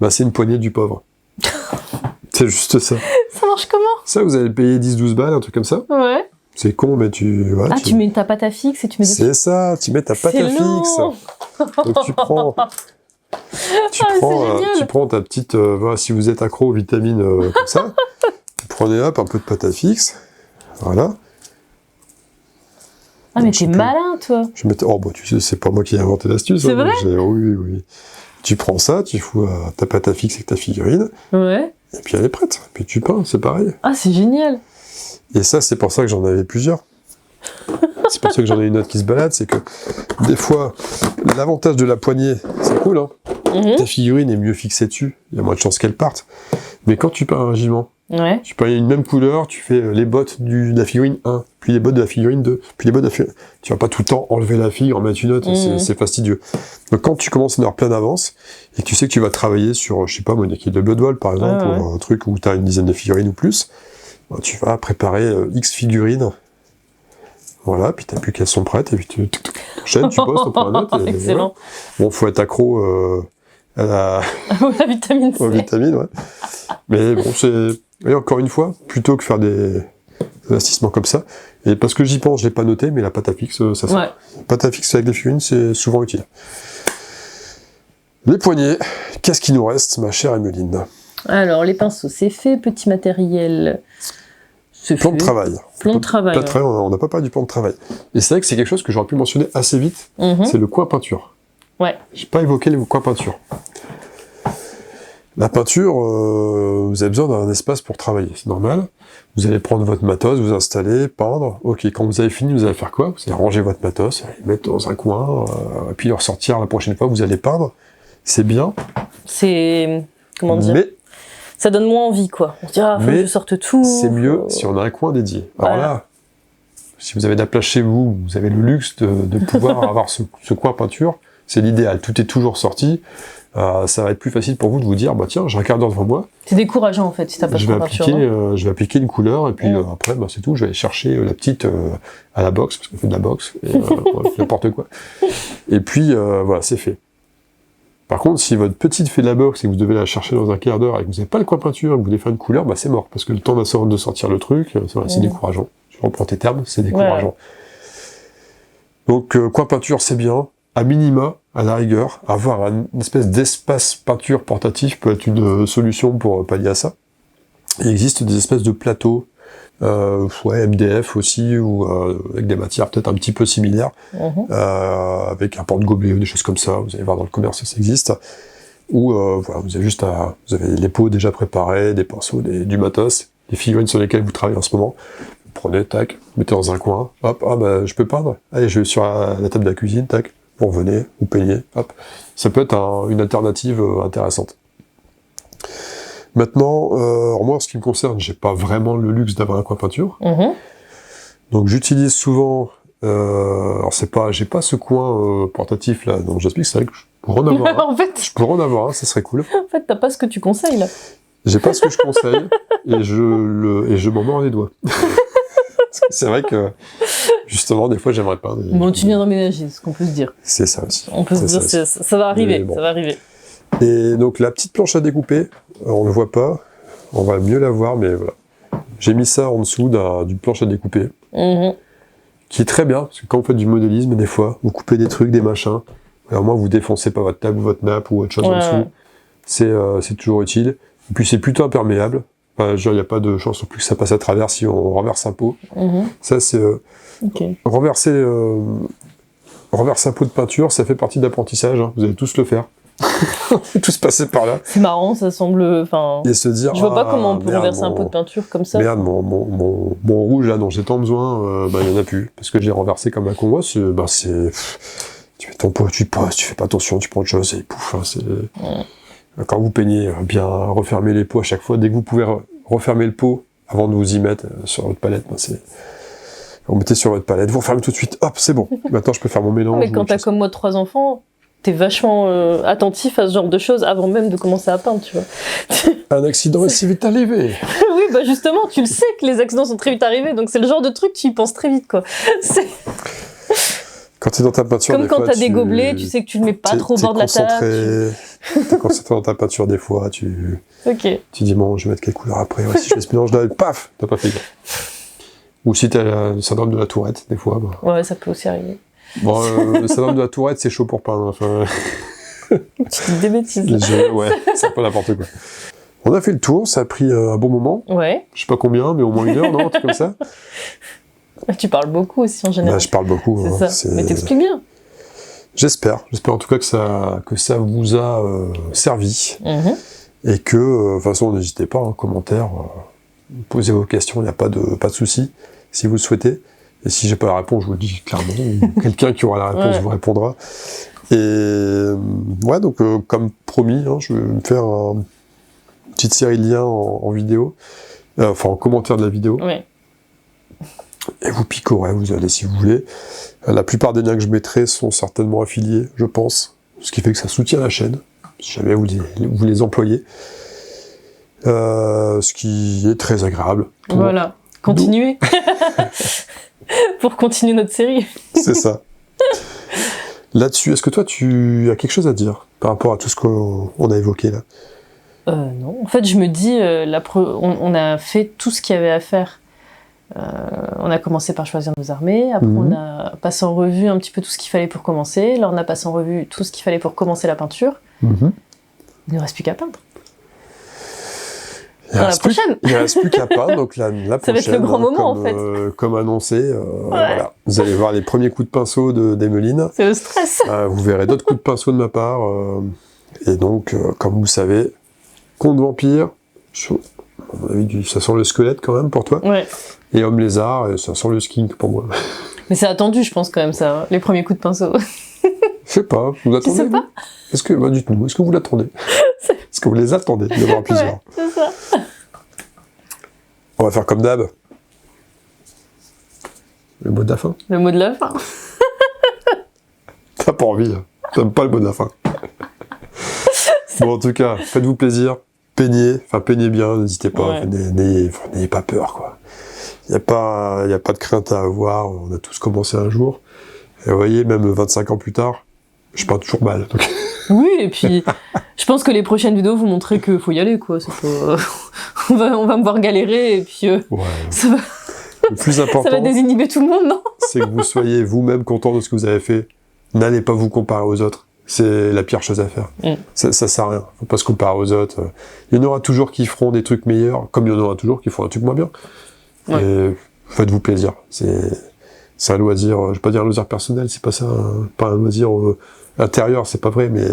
C'est une poignée du pauvre. C'est juste ça. Ça marche comment? Ça, vous allez payer 10-12 balles, un truc comme ça. Ouais. C'est con, mais tu... Ouais, tu mets ta pâte à fixe et tu mets... C'est ça, tu mets ta pâte à fixe. Donc tu prends ta petite... voilà, si vous êtes accro aux vitamines comme ça, vous prenez un peu de pâte à fixe. Voilà. Ah, mais t'es malin, toi. Oh, bah, tu sais, c'est pas moi qui ai inventé l'astuce. C'est vrai? Oui. Tu prends ça, tu fous ta pâte à fixe avec ta figurine. Ouais. Et puis elle est prête. Puis tu peins, c'est pareil. Ah, c'est génial. Et ça, c'est pour ça que j'en avais plusieurs. C'est pour ça que j'en ai une autre qui se balade, c'est que des fois, l'avantage de la poignée, c'est cool, hein. Ta figurine est mieux fixée dessus, il y a moins de chances qu'elle parte. Mais quand tu peins un régiment, tu peins une même couleur, tu fais les bottes de la figurine 1, puis les bottes de la figurine 2, puis les bottes de la figurine... Tu vas pas tout le temps enlever la figure, en mettre une autre, c'est fastidieux. Donc quand tu commences à en avoir plein d'avance, et que tu sais que tu vas travailler sur, je sais pas, une équipe de Blood Bowl, par exemple, ou un truc où tu as une dizaine de figurines ou plus, tu vas préparer X figurines. Voilà, puis t'as plus qu'elles sont prêtes, et puis tu enchaînes, tu poses, tu prends un autre. Excellent. Voilà. Bon, faut être accro à la vitamine C. Aux vitamines, ouais. Mais bon, et encore une fois, plutôt que faire des investissements comme ça, et parce que j'y pense, je l'ai pas noté, mais la pâte à fixe, ça sert. Ouais. Pâte à fixe avec des figurines, c'est souvent utile. Les poignets, qu'est-ce qu'il nous reste, ma chère Emeline? Alors, les pinceaux, c'est fait, petit matériel... Plan de travail. Plan de travail. On n'a pas parlé du plan de travail. Et c'est vrai que c'est quelque chose que j'aurais pu mentionner assez vite, c'est le coin peinture. Ouais. J'ai pas évoqué le coin peinture. La peinture, vous avez besoin d'un espace pour travailler, c'est normal. Vous allez prendre votre matos, vous installer, peindre. Ok, quand vous avez fini, vous allez faire quoi? Vous allez ranger votre matos, le mettre dans un coin, et puis le ressortir la prochaine fois, vous allez peindre. C'est bien. C'est... Comment dire? Mais... ça donne moins envie, quoi. On se dit, faut que je sorte tout. C'est mieux si on a un coin dédié. Alors là, si vous avez de la place chez vous, vous avez le luxe de pouvoir avoir ce coin peinture, c'est l'idéal. Tout est toujours sorti. Ça va être plus facile pour vous de vous dire, bah tiens, j'ai un quart d'heure devant moi. C'est décourageant, en fait, si t'as pas de coin peinture. Je vais appliquer une couleur, et puis après, c'est tout. Je vais aller chercher la petite à la boxe, parce qu'on fait de la boxe, et n'importe quoi. Et puis, voilà, c'est fait. Par contre, si votre petite fait de la boxe et que vous devez la chercher dans un quart d'heure et que vous n'avez pas le coin peinture et que vous voulez faire une couleur, c'est mort. Parce que le temps de sortir le truc, c'est décourageant. Je reprends tes termes, c'est décourageant. Ouais. Donc, coin peinture, c'est bien. À minima, à la rigueur, avoir une espèce d'espace peinture portatif peut être une solution pour pallier à ça. Il existe des espèces de plateaux, MDF aussi, ou avec des matières peut-être un petit peu similaires, avec un porte-gobelet ou des choses comme ça, vous allez voir dans le commerce, ça existe, où voilà, vous avez vous avez les pots déjà préparés, des pinceaux, du matos, les figurines sur lesquelles vous travaillez en ce moment, vous prenez, tac, vous mettez dans un coin, hop, je peux peindre, allez, je vais sur la table de la cuisine, tac, vous revenez, vous peignez, hop. Ça peut être une alternative intéressante. Maintenant, moi, en ce qui me concerne, j'ai pas vraiment le luxe d'avoir un coin peinture. Donc, j'utilise souvent... alors, j'ai pas ce coin portatif, là, dont j'explique, c'est vrai que je pourrais en avoir un. En fait... Je pourrais en avoir un, ça serait cool. En fait, t'as pas ce que tu conseilles, là. J'ai pas ce que je conseille, et je m'en mords les doigts. C'est vrai que, justement, des fois, j'aimerais pas... Bon, tu viens d'emménager, c'est ce qu'on peut se dire. C'est ça aussi. On peut se dire, ça va arriver, ça va arriver. Et donc, la petite planche à découper, on ne voit pas, on va mieux la voir, mais voilà. J'ai mis ça en dessous d'une planche à découper, qui est très bien, parce que quand vous faites du modélisme, des fois, vous coupez des trucs, des machins, alors moi, vous défoncez pas votre table, votre nappe ou autre chose en dessous, c'est toujours utile. Et puis, c'est plutôt imperméable. Enfin, il n'y a pas de chance non plus que ça passe à travers si on renverse un pot. Ça, c'est... renverser un pot de peinture, ça fait partie de l'apprentissage, hein. Vous allez tous le faire. Tous passer par là. C'est marrant, ça semble... Et se dire, je vois pas comment on peut renverser un pot de peinture comme ça. Merde, mon rouge là dont j'ai tant besoin, il y en a plus. Parce que j'ai renversé comme un con. Tu fais ton pot, tu poses, tu fais pas attention, tu prends autre chose et pouf. Quand vous peignez, bien refermer les pots à chaque fois. Dès que vous pouvez refermer le pot avant de vous y mettre sur votre palette, On mettait sur votre palette, vous refermez tout de suite, hop, c'est bon. Maintenant, je peux faire mon mélange. Mais quand t'as comme moi 3 enfants, t'es vachement attentif à ce genre de choses avant même de commencer à peindre, tu vois. Un accident est si vite arrivé. Oui, bah justement, tu le sais que les accidents sont très vite arrivés, donc c'est le genre de truc, tu y penses très vite, quoi. Quand t'es dans ta peinture, comme quand t'as des gobelets, tu sais que tu le mets pas trop au bord de la table. T'es concentré dans ta peinture des fois, tu dis, bon, je vais mettre quelle couleur après, si je fais ce mélange-là, paf, t'as pas fait gaffe. Ou si t'as le syndrome de la tourette, des fois. Bah. Ouais, ça peut aussi arriver. Bon, le syndrome de la tourette, c'est chaud pour peindre. Enfin... tu dis des bêtises. Ouais, c'est un peu n'importe quoi. On a fait le tour, ça a pris un bon moment. Ouais. Je sais pas combien, mais au moins 1 heure, non? Un truc comme ça. Tu parles beaucoup aussi en général. Bah, je parle beaucoup. C'est ça. Mais t'expliques bien. J'espère en tout cas que ça vous a servi. Et que, de toute façon, n'hésitez pas, en commentaire, posez vos questions, il n'y a pas de souci, si vous le souhaitez. Et si j'ai pas la réponse, je vous le dis clairement, ou quelqu'un qui aura la réponse vous répondra. Et ouais, donc comme promis, je vais me faire une petite série de liens en vidéo, enfin en commentaire de la vidéo. Ouais. Et vous picorez, vous allez si vous voulez. La plupart des liens que je mettrai sont certainement affiliés, je pense, ce qui fait que ça soutient la chaîne, si jamais vous les employez. Ce qui est très agréable. Voilà, continuez. Pour continuer notre série. C'est ça. Là-dessus, est-ce que toi, tu as quelque chose à dire par rapport à tout ce qu'on a évoqué là? Non. En fait, je me dis, on a fait tout ce qu'il y avait à faire. On a commencé par choisir nos armées, après on a passé en revue un petit peu tout ce qu'il fallait pour commencer, là on a passé en revue tout ce qu'il fallait pour commencer la peinture. Il ne reste plus qu'à peindre. La prochaine. Il ne reste plus qu'à peindre, donc la prochaine. Ça va être le grand moment en fait. Comme annoncé, voilà. Vous allez voir les premiers coups de pinceau d'Emeline. C'est le stress. Vous verrez d'autres coups de pinceau de ma part. Et donc, comme vous savez, Conte Vampire, à mon avis, ça sent le squelette quand même pour toi. Ouais. Et Homme Lézard, ça sent le skink pour moi. Mais c'est attendu, je pense quand même ça, les premiers coups de pinceau. Je sais pas, vous l'attendez? Tu sais pas? Est-ce que vous l'attendez? Est-ce que vous les attendez? Il y en aura plusieurs. Ouais, c'est ça. On va faire comme d'hab. Le mot de la fin. Le mot de la fin. T'as pas envie, hein. T'aimes pas le mot de la fin. Bon, en tout cas, faites-vous plaisir. Peignez bien, n'hésitez pas. N'ayez pas peur, quoi. Il n'y a pas de crainte à avoir. On a tous commencé un jour. Et vous voyez, même 25 ans plus tard, je peins toujours mal. Donc... Oui, et puis je pense que les prochaines vidéos vous montrent qu'il faut y aller, quoi. C'est pas... on va me voir galérer, et puis ça va... Le plus important, ça va désinhiber tout le monde, non? C'est que vous soyez vous-même content de ce que vous avez fait. N'allez pas vous comparer aux autres. C'est la pire chose à faire. Ça sert à rien. Faut pas se comparer aux autres. Il y en aura toujours qui feront des trucs meilleurs, comme il y en aura toujours qui feront un truc moins bien. Et faites-vous plaisir. C'est un loisir, je vais pas dire un loisir personnel, c'est pas ça, pas un loisir intérieur, c'est pas vrai, mais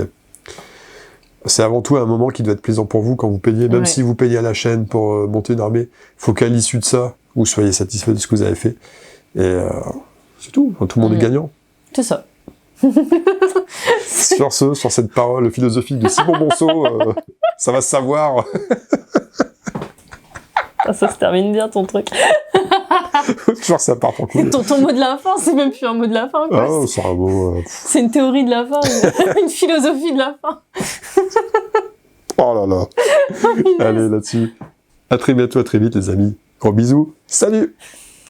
c'est avant tout un moment qui doit être plaisant pour vous quand vous peignez, même si vous peignez à la chaîne pour monter une armée, faut qu'à l'issue de ça, vous soyez satisfait de ce que vous avez fait. Et c'est tout, tout le monde est gagnant. C'est ça. Sur cette parole philosophique de Simon Monceau, ça va se savoir. Ça se termine bien ton truc. Toujours ça part pour couler. Ton mot de la fin, c'est même plus un mot de la fin, quoi. Ah, c'est un mot... C'est une théorie de la fin, une philosophie de la fin. Oh là là. Allez, là-dessus. À très bientôt, à très vite, les amis. Gros bisous. Salut!